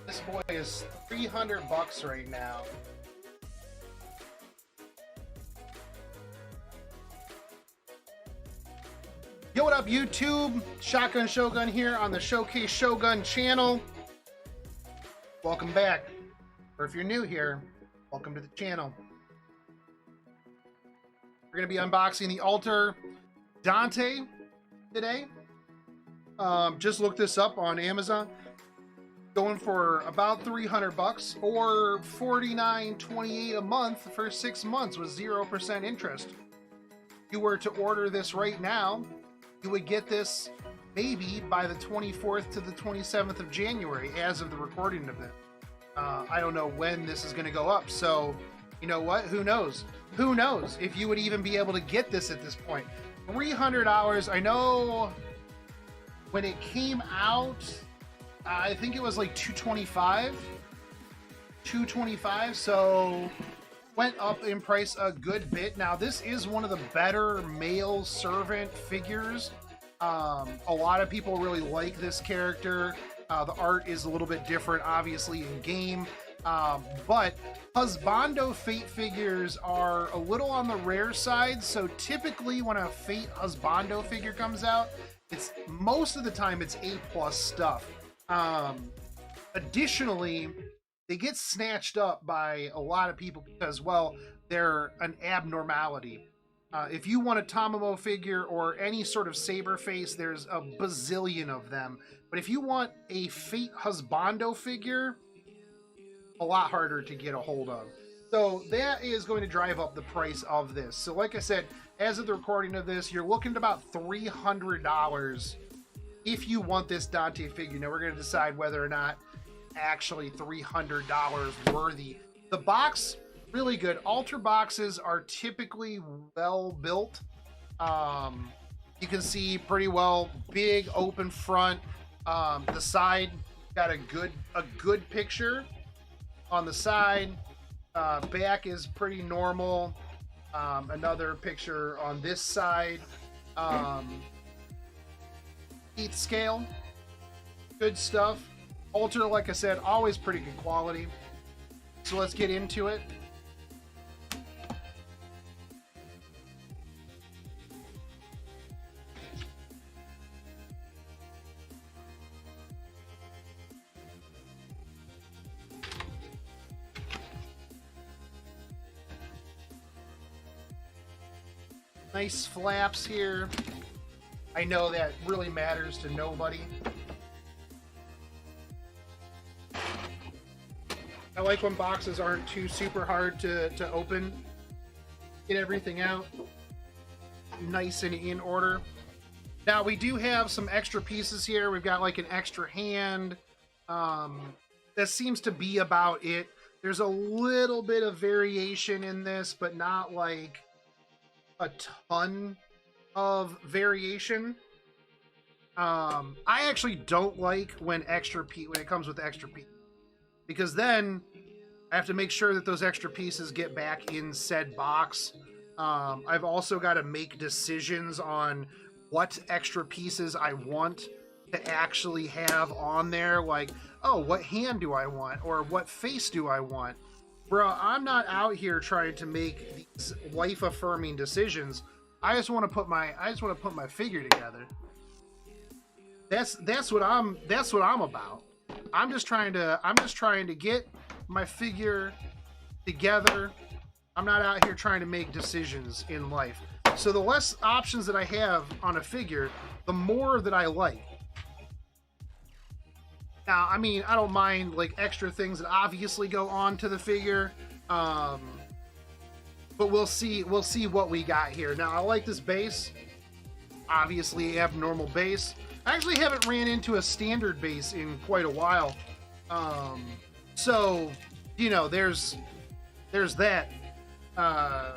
This boy is $300 right now. Yo, what up, YouTube? Shotgun Shogun here on the Showcase Shogun channel. Welcome back. Or if you're new here, welcome to the channel. We're going to be unboxing the Alter Dante today. Just looked this up on Amazon. Going for about $300 or $49.28 a month for 6 months with 0% interest. If you were to order this right now, you would get this maybe by the 24th to the 27th of January as of the recording of it. I don't know when this is going to go up, so you know what? Who knows? Who knows if you would even be able to get this at this point. $300. I know when it came out, I think it was like $225. $225, so went up in price a good bit. Now, this is one of the better male servant figures. A lot of people really like this character. The art is a little bit different, obviously, in game. But Husbando Fate figures are a little on the rare side. So typically when a Fate Husbando figure comes out, it's most of the time it's A+ stuff. Additionally, they get snatched up by a lot of people because, well, they're an abnormality. If you want a Tamamo figure or any sort of saber face, there's a bazillion of them. But if you want a Fate Husbando figure, a lot harder to get a hold of. So that is going to drive up the price of this. So like I said, as of the recording of this, you're looking at about $300 if you want this Dante figure. Now we're going to decide whether or not actually $300 worthy. The box, really good. Alter boxes are typically well built. You can see pretty well, big open front. The side got a good picture on the side. Back is pretty normal. Another picture on this side. Heat scale, good stuff. Alter, like I said, always pretty good quality. So let's get into it. Nice flaps here. I know that really matters to nobody. I like when boxes aren't too super hard to open. Get everything out nice and in order. Now we do have some extra pieces here. We've got like an extra hand. That seems to be about it. There's a little bit of variation in this, but not like a ton of variation. I actually don't like when it comes with extra pieces, because then I have to make sure that those extra pieces get back in said box. I've also got to make decisions on what extra pieces I want to actually have on there. Like, oh, what hand do I want? Or what face do I want? Bro, I'm not out here trying to make these life-affirming decisions. I just want to put my figure together. That's what I'm about. I'm just trying to get my figure together. I'm not out here trying to make decisions in life. So the less options that I have on a figure, the more that I like. Now, I mean, I don't mind like extra things that obviously go on to the figure, but we'll see what we got here. Now, I like this base. Obviously, abnormal base. I actually haven't ran into a standard base in quite a while, so you know, there's that.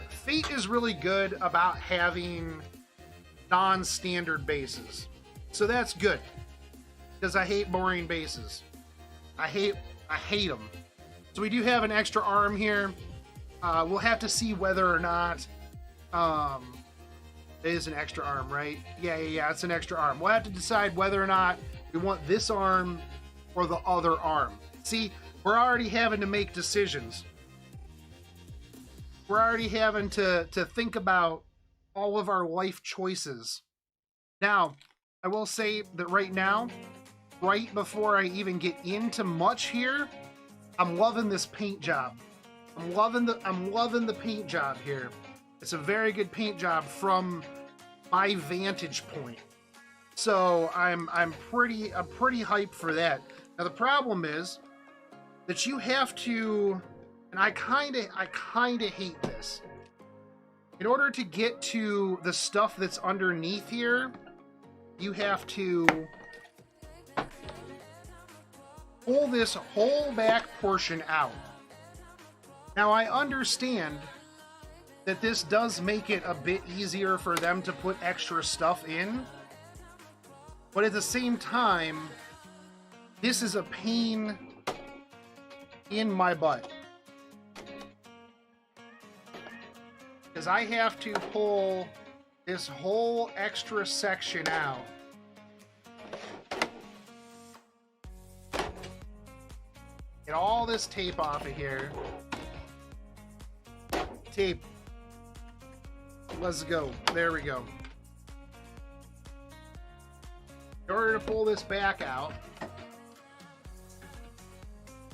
Fate is really good about having non-standard bases, so that's good, because I hate boring bases. I hate them. So we do have an extra arm here. We'll have to see whether or not it is an extra arm, right? Yeah, it's an extra arm. We'll have to decide whether or not we want this arm or the other arm. See, we're already having to make decisions. We're already having to think about all of our life choices. Now, I will say that right now, right before I even get into much here, I'm loving this paint job. I'm loving the paint job here. It's a very good paint job from my vantage point. So I'm pretty hyped for that. Now the problem is that you have to, and I kind of hate this. In order to get to the stuff that's underneath here, you have to pull this whole back portion out. Now I understand that this does make it a bit easier for them to put extra stuff in, but at the same time, this is a pain in my butt. Because I have to pull this whole extra section out. Get all this tape off of here. Tape. Let's go. There we go. In order to pull this back out,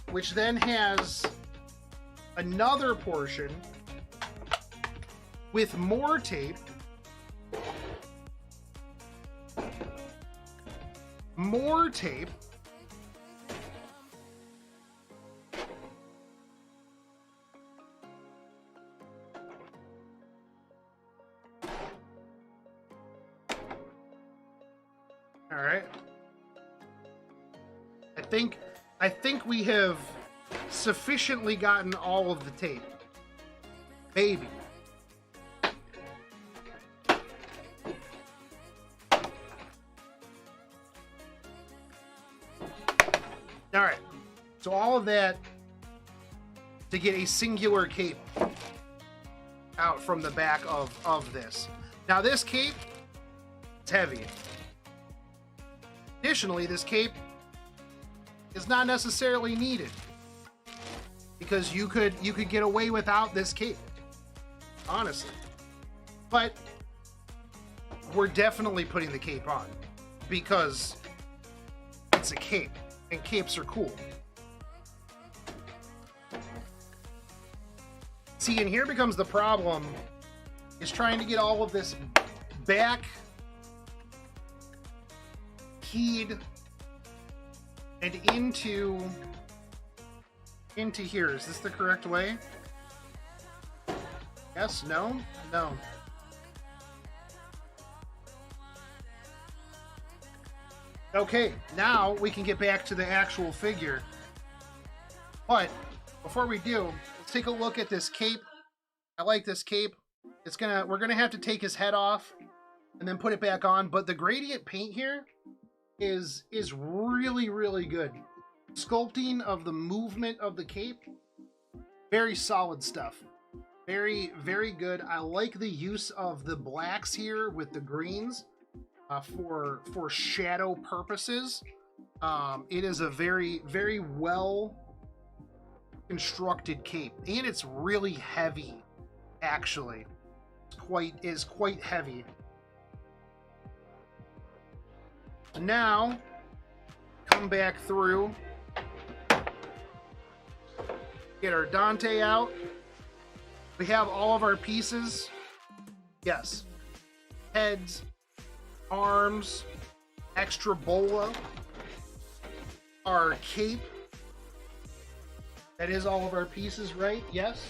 which then has another portion with more tape, all right. I think we have sufficiently gotten all of the tape. Maybe. All right. So all of that to get a singular cape out from the back of this. Now this cape, it's heavy. Additionally, this cape is not necessarily needed, because you could get away without this cape, honestly. But we're definitely putting the cape on because it's a cape, and capes are cool. See, and here becomes the problem, is trying to get all of this back keyed and into here. Is this the correct way? Yes, no, no. Okay, now we can get back to the actual figure. But before we do, let's take a look at this cape. I like this cape. We're gonna have to take his head off and then put it back on. But the gradient paint here is really, really good. Sculpting of the movement of the cape, very solid stuff. Very, very good. I like the use of the blacks here with the greens for shadow purposes. It is a very, very well constructed cape, and it's really heavy. Actually, is quite heavy. Now, come back through. Get our Dante out. We have all of our pieces. Yes. Heads, arms, extra bola, our cape. That is all of our pieces, right? Yes.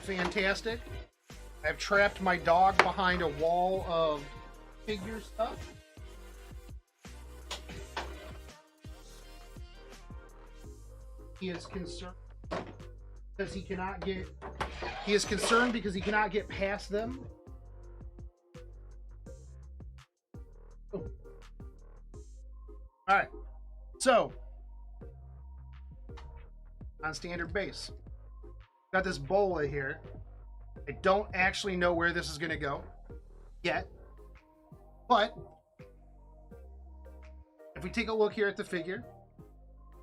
Fantastic. I've trapped my dog behind a wall of figure stuff. He is concerned because he cannot get. He is concerned because he cannot get past them. Oh. All right. So, on standard base, got this bola here. I don't actually know where this is going to go yet, but if we take a look here at the figure,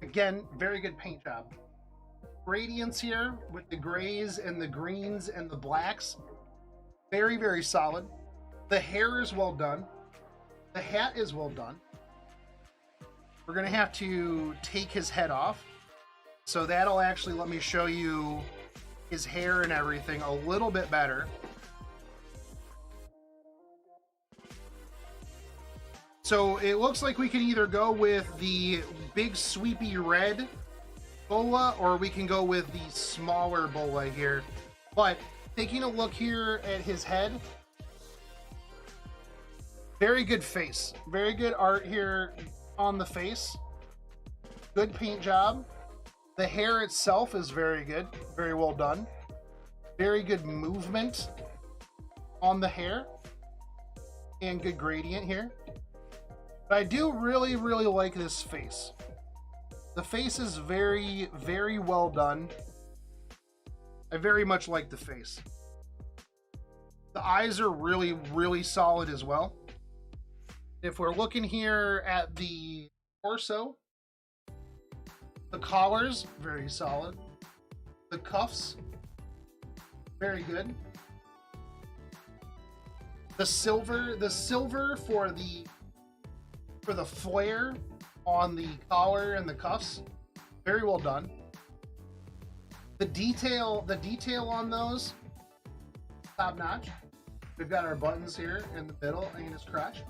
again, very good paint job. Gradients here with the grays and the greens and the blacks, very, very solid. The hair is well done. The hat is well done. We're going to have to take his head off, so that'll actually let me show you his hair and everything a little bit better. So it looks like we can either go with the big sweepy red bola, or we can go with the smaller bola here. But taking a look here at his head, very good face. Very good art here on the face. Good paint job. The hair itself is very good. Very well done. Very good movement on the hair. And good gradient here. But I do really, really like this face. The face is very, very well done. I very much like the face. The eyes are really, really solid as well. If we're looking here at the torso, the collars, very solid. The cuffs, very good. The silver for the flare on the collar and the cuffs, very well done. The detail on those, top notch. We've got our buttons here in the middle and his crotch.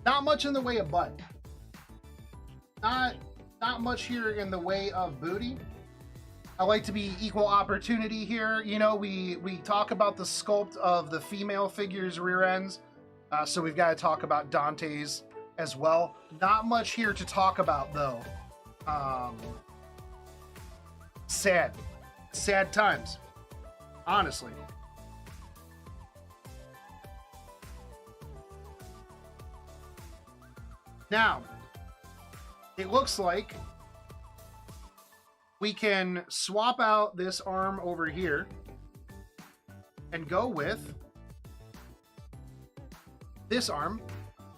Not much in the way of butt. Not much here in the way of booty. I like to be equal opportunity here. You know, we talk about the sculpt of the female figures' rear ends, so we've got to talk about Dante's as well. Not much here to talk about though. Sad times, honestly. Now, it looks like we can swap out this arm over here and go with this arm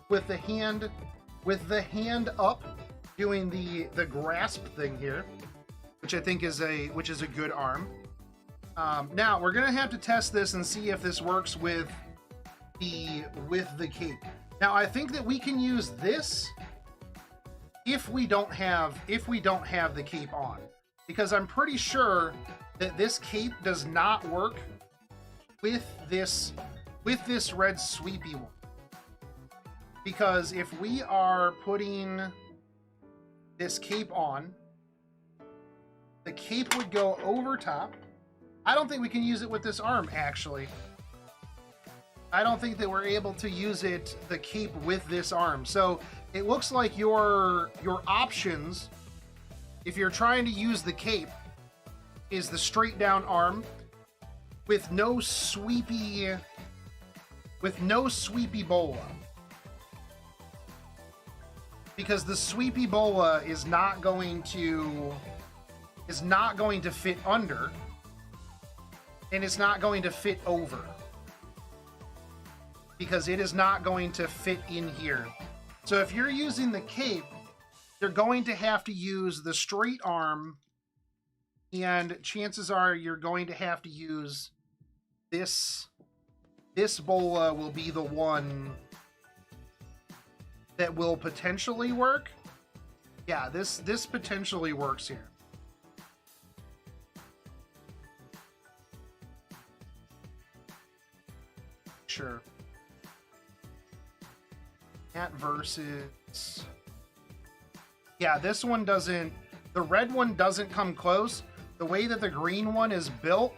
with the hand up, doing the grasp thing here, which I think is a good arm. Now we're gonna have to test this and see if this works with the cape. Now I think that we can use this if we don't have the cape on, because I'm pretty sure that this cape does not work with this with this red sweepy one. Because if we are putting this cape on, the cape would go over top. I don't think we can use it with this arm, actually. I don't think that we're able to use it, the cape, with this arm. So it looks like your options, if you're trying to use the cape, is the straight down arm with no sweepy bola. Because the sweepy bola is not going to fit under, and it's not going to fit over, because it is not going to fit in here. So if you're using the cape, you're going to have to use the straight arm, and chances are you're going to have to use this bola will be the one that will potentially work. Yeah, this potentially works here. Sure. That versus... Yeah, this one doesn't... The red one doesn't come close. The way that the green one is built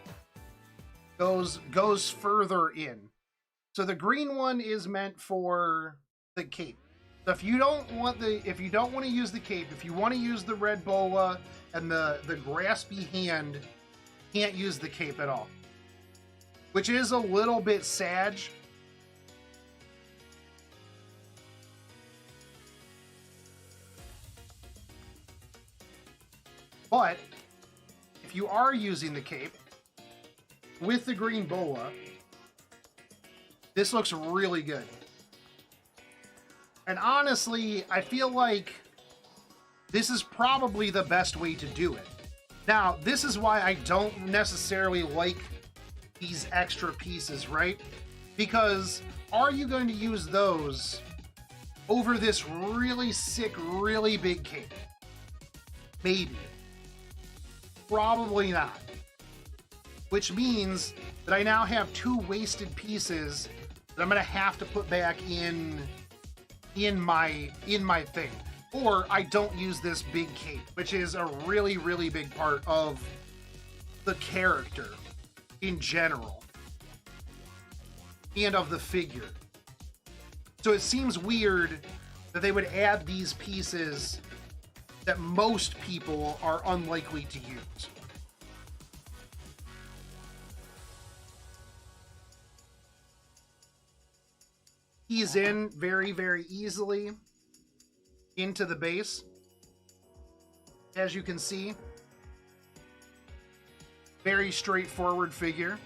goes further in. So the green one is meant for the cape. So if you don't want to use the cape, if you want to use the red bola and the graspy hand, can't use the cape at all. Which is a little bit sad. But if you are using the cape with the green bola, this looks really good. And honestly, I feel like this is probably the best way to do it. Now, this is why I don't necessarily like these extra pieces, right? Because are you going to use those over this really sick, really big cape? Maybe. Probably not. Which means that I now have two wasted pieces that I'm going to have to put back in my thing. Or I don't use this big cape, which is a really, really big part of the character in general and of the figure. So it seems weird that they would add these pieces that most people are unlikely to use. He's in very, very easily into the base. As you can see, very straightforward figure.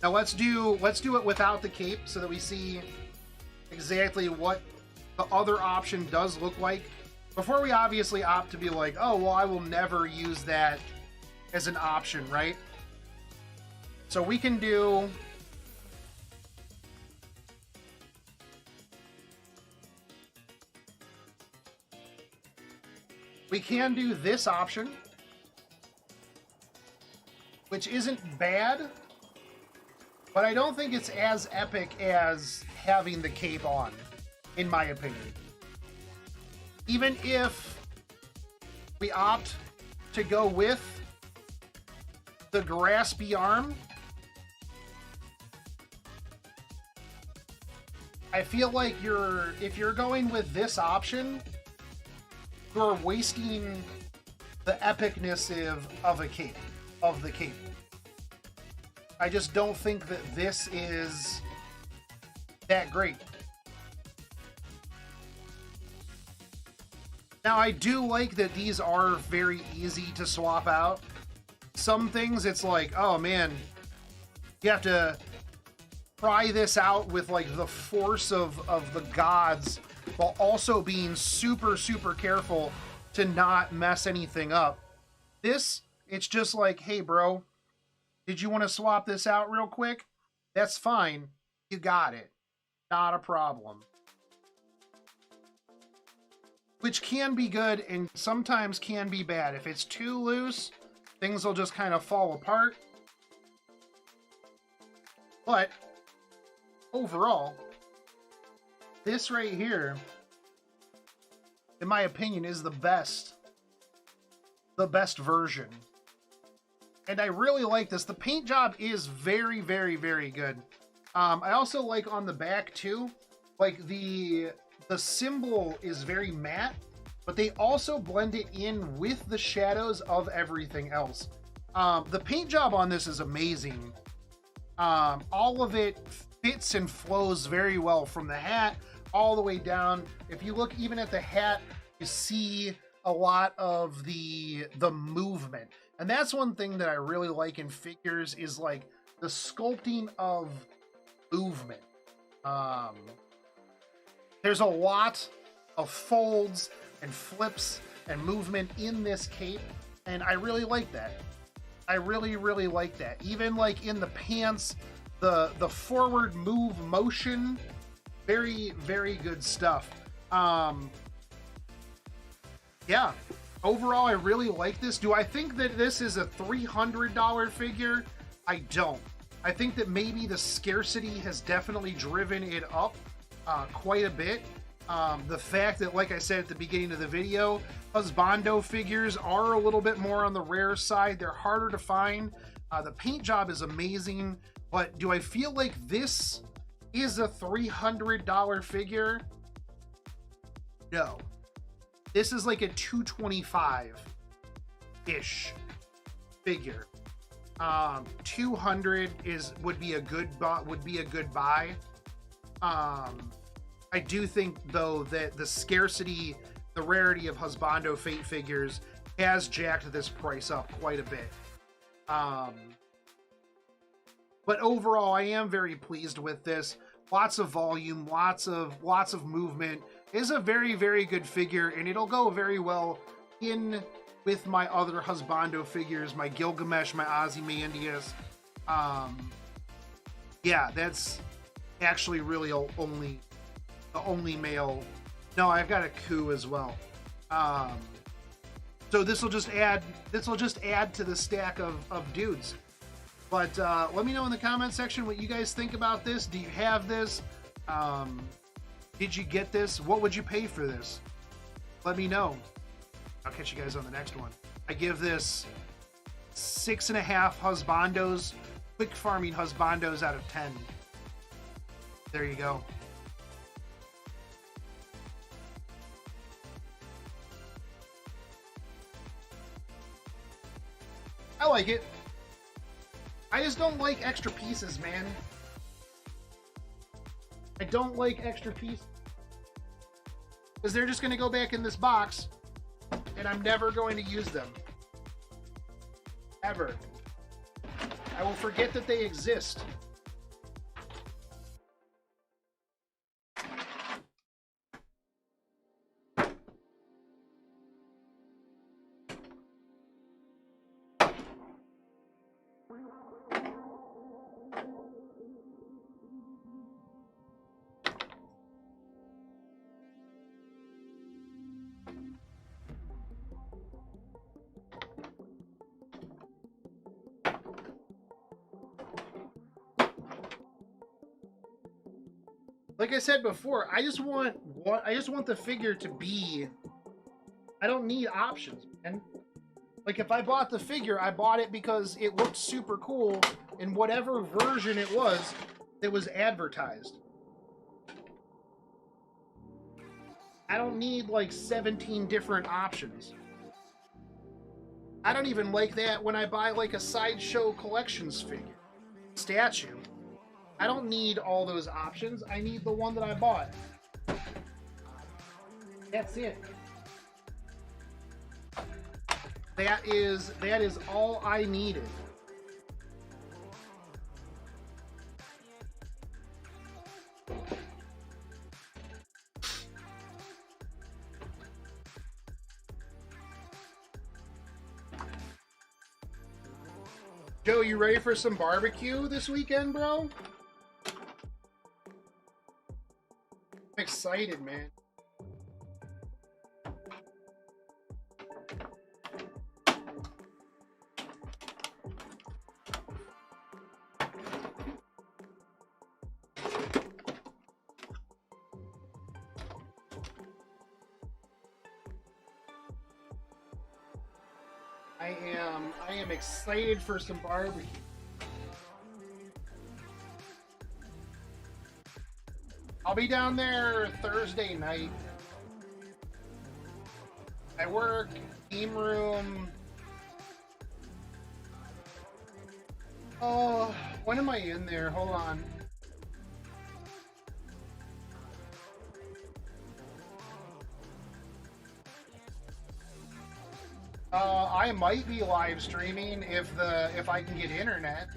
Now let's do it without the cape so that we see exactly what the other option does look like. Before we obviously opt to be like, oh, well, I will never use that as an option, right? So we can do... We can do this option, which isn't bad, but I don't think it's as epic as having the cape on, in my opinion. Even if we opt to go with the graspy arm, I feel like if you're going with this option, you're wasting the epicness of the cape. I just don't think that this is that great. Now, I do like that these are very easy to swap out. Some things, it's like, oh man, you have to try this out with like the force of the gods, while also being super, super careful to not mess anything up. This, it's just like, hey bro, did you want to swap this out real quick? That's fine. You got it. Not a problem. Which can be good and sometimes can be bad. If it's too loose, things will just kind of fall apart. But overall, this right here, in my opinion, is the best version. And I really like this. The paint job is very, very, very good. I also like on the back too, like the symbol is very matte, but they also blend it in with the shadows of everything else. The paint job on this is amazing. All of it fits and flows very well from the hat all the way down. If you look even at the hat, you see a lot of the movement. And that's one thing that I really like in figures is like the sculpting of movement. There's a lot of folds and flips and movement in this cape, and I really like that. I really, really like that. Even like in the pants, the forward move motion, very, very good stuff. Yeah, overall, I really like this. Do I think that this is a $300 figure? I don't. I think that maybe the scarcity has definitely driven it up quite a bit. The fact that, like I said at the beginning of the video, husbando figures are a little bit more on the rare side. They're harder to find. The paint job is amazing, but do I feel like this is a $300 figure? No. This is like a $225-ish figure. 200 would be a good buy. I do think though that the scarcity, the rarity of husbando Fate figures has jacked this price up quite a bit. But overall, I am very pleased with this. Lots of volume, lots of movement. It is a very, very good figure, and it'll go very well in with my other husbando figures, my Gilgamesh, my Ozymandias. Yeah, that's actually really the only male. No, I've got a coup as well. So this will just add to the stack of dudes. But let me know in the comment section what you guys think about this. Do you have this? Did you get this? What would you pay for this? Let me know. I'll catch you guys on the next one. I give this 6.5 husbandos, quick farming husbandos out of 10. There you go. I like it. I just don't like extra pieces, man. I don't like extra pieces. Because they're just going to go back in this box, and I'm never going to use them. Ever. I will forget that they exist. Like I said before, I just want the figure to be. I don't need options, man. Like if I bought the figure, I bought it because it looked super cool in whatever version it was that was advertised. I don't need like 17 different options. I don't even like that when I buy like a Sideshow Collections figure, statue. I don't need all those options. I need the one that I bought. That's it. That is all I needed. Joe, you ready for some barbecue this weekend, bro? I'm excited, man. I am excited for some barbecue. I'll be down there Thursday night. I work, game room. Oh, when am I in there? Hold on. I might be live streaming if I can get internet.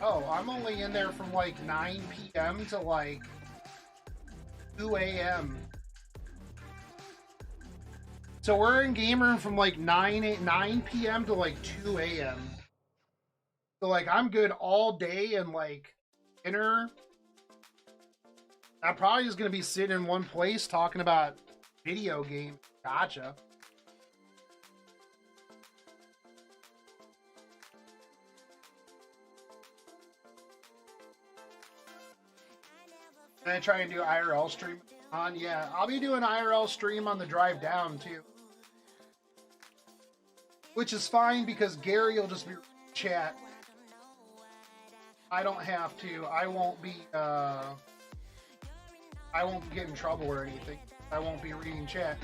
Oh, I'm only in there from like 9 p.m. to like 2 a.m. So we're in game room from like 9 p.m. to like 2 a.m. So like I'm good all day and like dinner. I'm probably just gonna be sitting in one place talking about video games. Gotcha. And I try and do IRL stream on. Yeah, I'll be doing IRL stream on the drive down too. Which is fine because Gary will just be chat. I don't have to. I won't be get in trouble or anything. I won't be reading chat.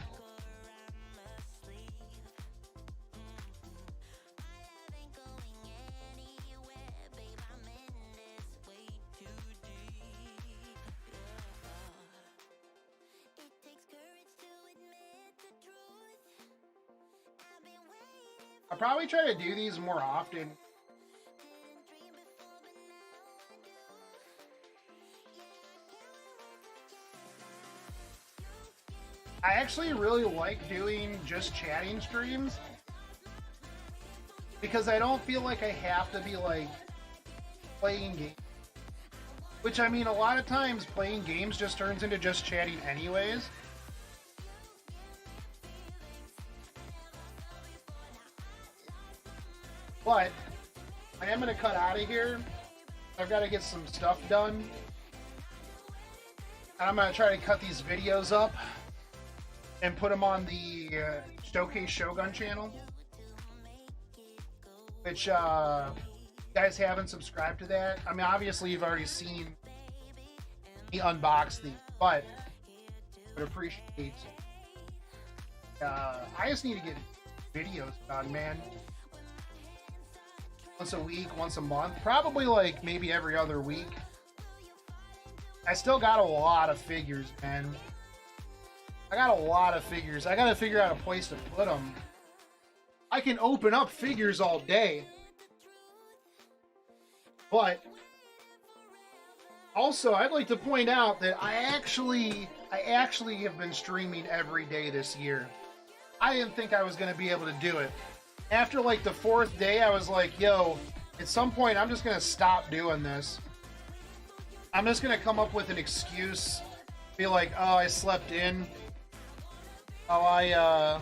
I'll probably try to do these more often. I actually really like doing just chatting streams because I don't feel like I have to be like playing games. Which, I mean, a lot of times playing games just turns into just chatting anyways. But I am going to cut out of here. I've got to get some stuff done. And I'm going to try to cut these videos up and put them on the Showcase Shogun channel. Which, you guys haven't subscribed to that. I mean, obviously you've already seen me unbox these, but I would appreciate I just need to get videos done, man. Once a week, once a month, probably like maybe every other week. I still got a lot of figures, man. I got a lot of figures. I gotta figure out a place to put them. I can open up figures all day. But also, I'd like to point out that I actually have been streaming every day this year. I didn't think I was going to be able to do it. After like the 4th day, I was like, yo, at some point, I'm just going to stop doing this. I'm just going to come up with an excuse. Be like, oh, I slept in. Oh, I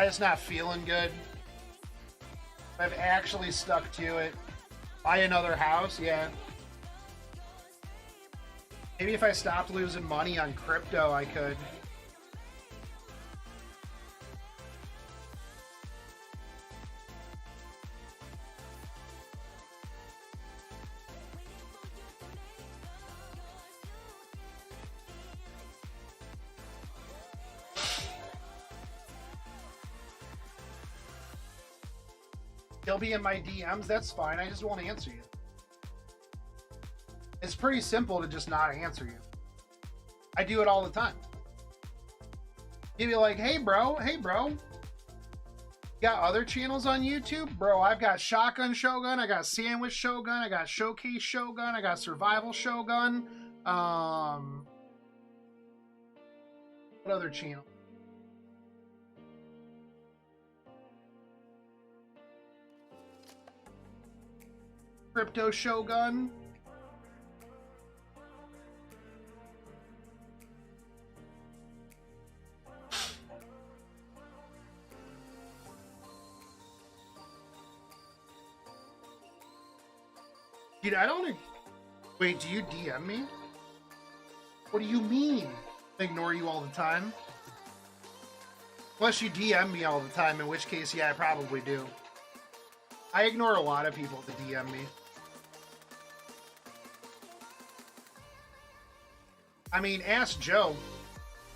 just not feeling good. I've actually stuck to it. Buy another house, yeah. Maybe if I stopped losing money on crypto, I could. He'll be in my DMs, that's fine. I just won't answer you. It's pretty simple to just not answer you. I do it all the time. He'd be like, hey bro, you got other channels on YouTube? Bro, I've got Shotgun Shogun, I got Sandwich Shogun, I got Showcase Shogun, I got Survival Shogun. What other channel? Crypto Shogun. Dude, I don't Wait, do you DM me? What do you mean? I ignore you all the time? Unless you DM me all the time, in which case, yeah, I probably do. I ignore a lot of people that DM me. I mean, ask Joe.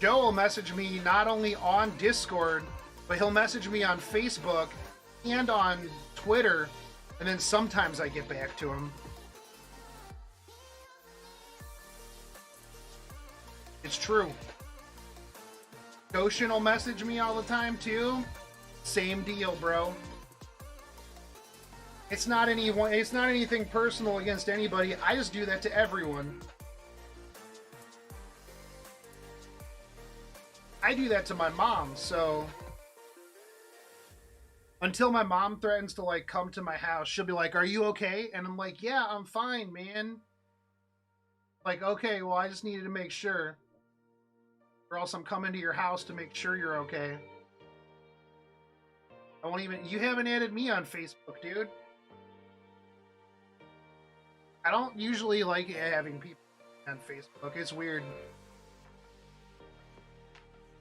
Joe will message me not only on Discord, but he'll message me on Facebook and on Twitter, and then sometimes I get back to him. It's true. Goshen will message me all the time too. Same deal, bro. It's not anything personal against anybody. I just do that to everyone. I do that to my mom, so until my mom threatens to like come to my house, she'll be like, "Are you okay?" And I'm like, "Yeah, I'm fine, man." Like, okay, well, I just needed to make sure. Or else I'm coming to your house to make sure you're okay. I won't even... You haven't added me on Facebook, dude. I don't usually like having people on Facebook. It's weird.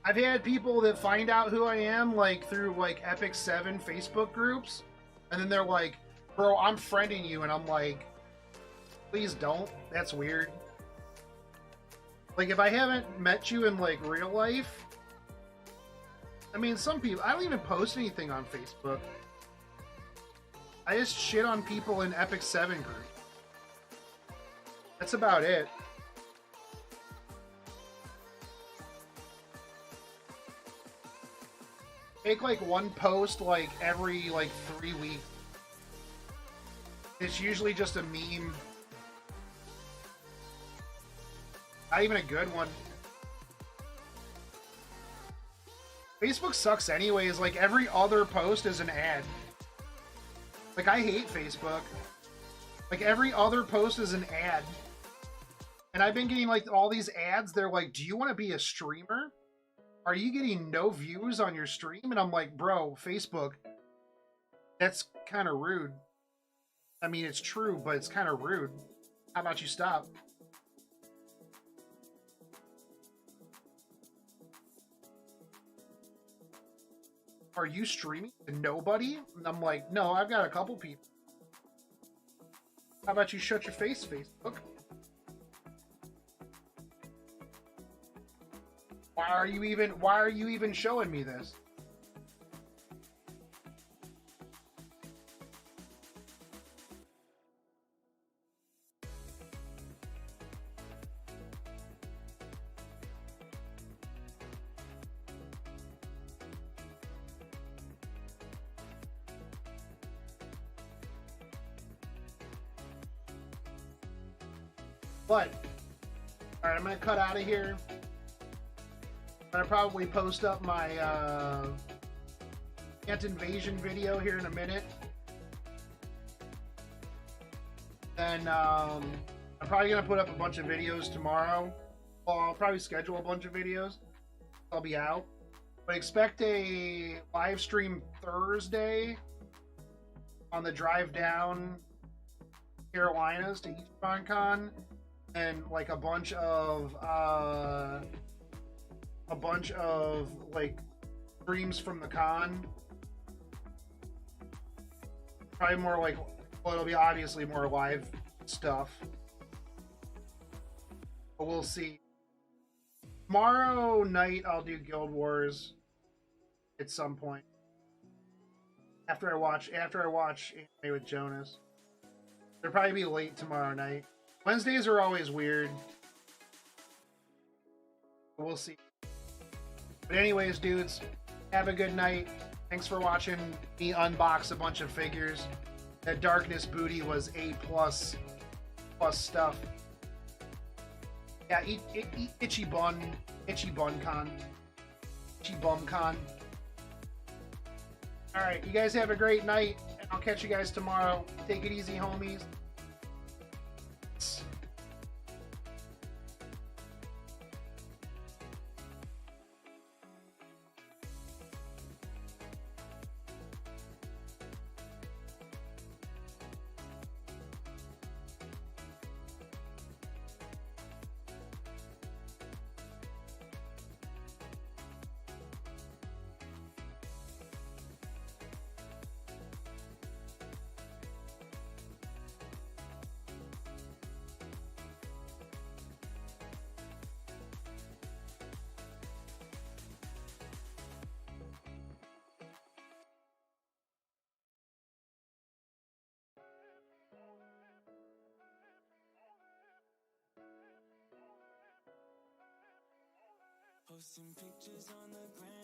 I've had people that find out who I am, like, through, like, Epic 7 Facebook groups. And then they're like, "Bro, I'm friending you." And I'm like, please don't. That's weird. Like, if I haven't met you in, like, real life... I mean, some people... I don't even post anything on Facebook. I just shit on people in Epic 7 group. That's about it. Make, like, one post, like, every, like, 3 weeks. It's usually just a meme. Not even a good one. Facebook sucks anyways. Like, every other post is an ad. Like, I hate Facebook. Like, every other post is an ad. And I've been getting, like, all these ads. They're like, "Do you want to be a streamer? Are you getting no views on your stream?" And I'm like, bro, Facebook, that's kind of rude. I mean, it's true, but it's kind of rude. How about you stop? "Are you streaming to nobody?" And I'm like, "No, I've got a couple people." How about you shut your face, Facebook? Why are you even showing me this? But, alright, I'm gonna cut out of here. I'm gonna probably post up my Ant Invasion video here in a minute. Then I'm probably gonna put up a bunch of videos tomorrow. Well, I'll probably schedule a bunch of videos. I'll be out. But expect a live stream Thursday on the drive down Carolinas to East Con, and like a bunch of like streams from the con. Probably more like, well, it'll be obviously more live stuff, but we'll see. Tomorrow night I'll do Guild Wars at some point after I watch Anime with Jonas. It'll probably be late tomorrow night. Wednesdays are always weird. But we'll see. But anyways, dudes, have a good night. Thanks for watching me unbox a bunch of figures. That Darkness booty was A++ stuff. Yeah, itchy bum con. Alright, you guys have a great night, and I'll catch you guys tomorrow. Take it easy, homies. Posting pictures on the gram.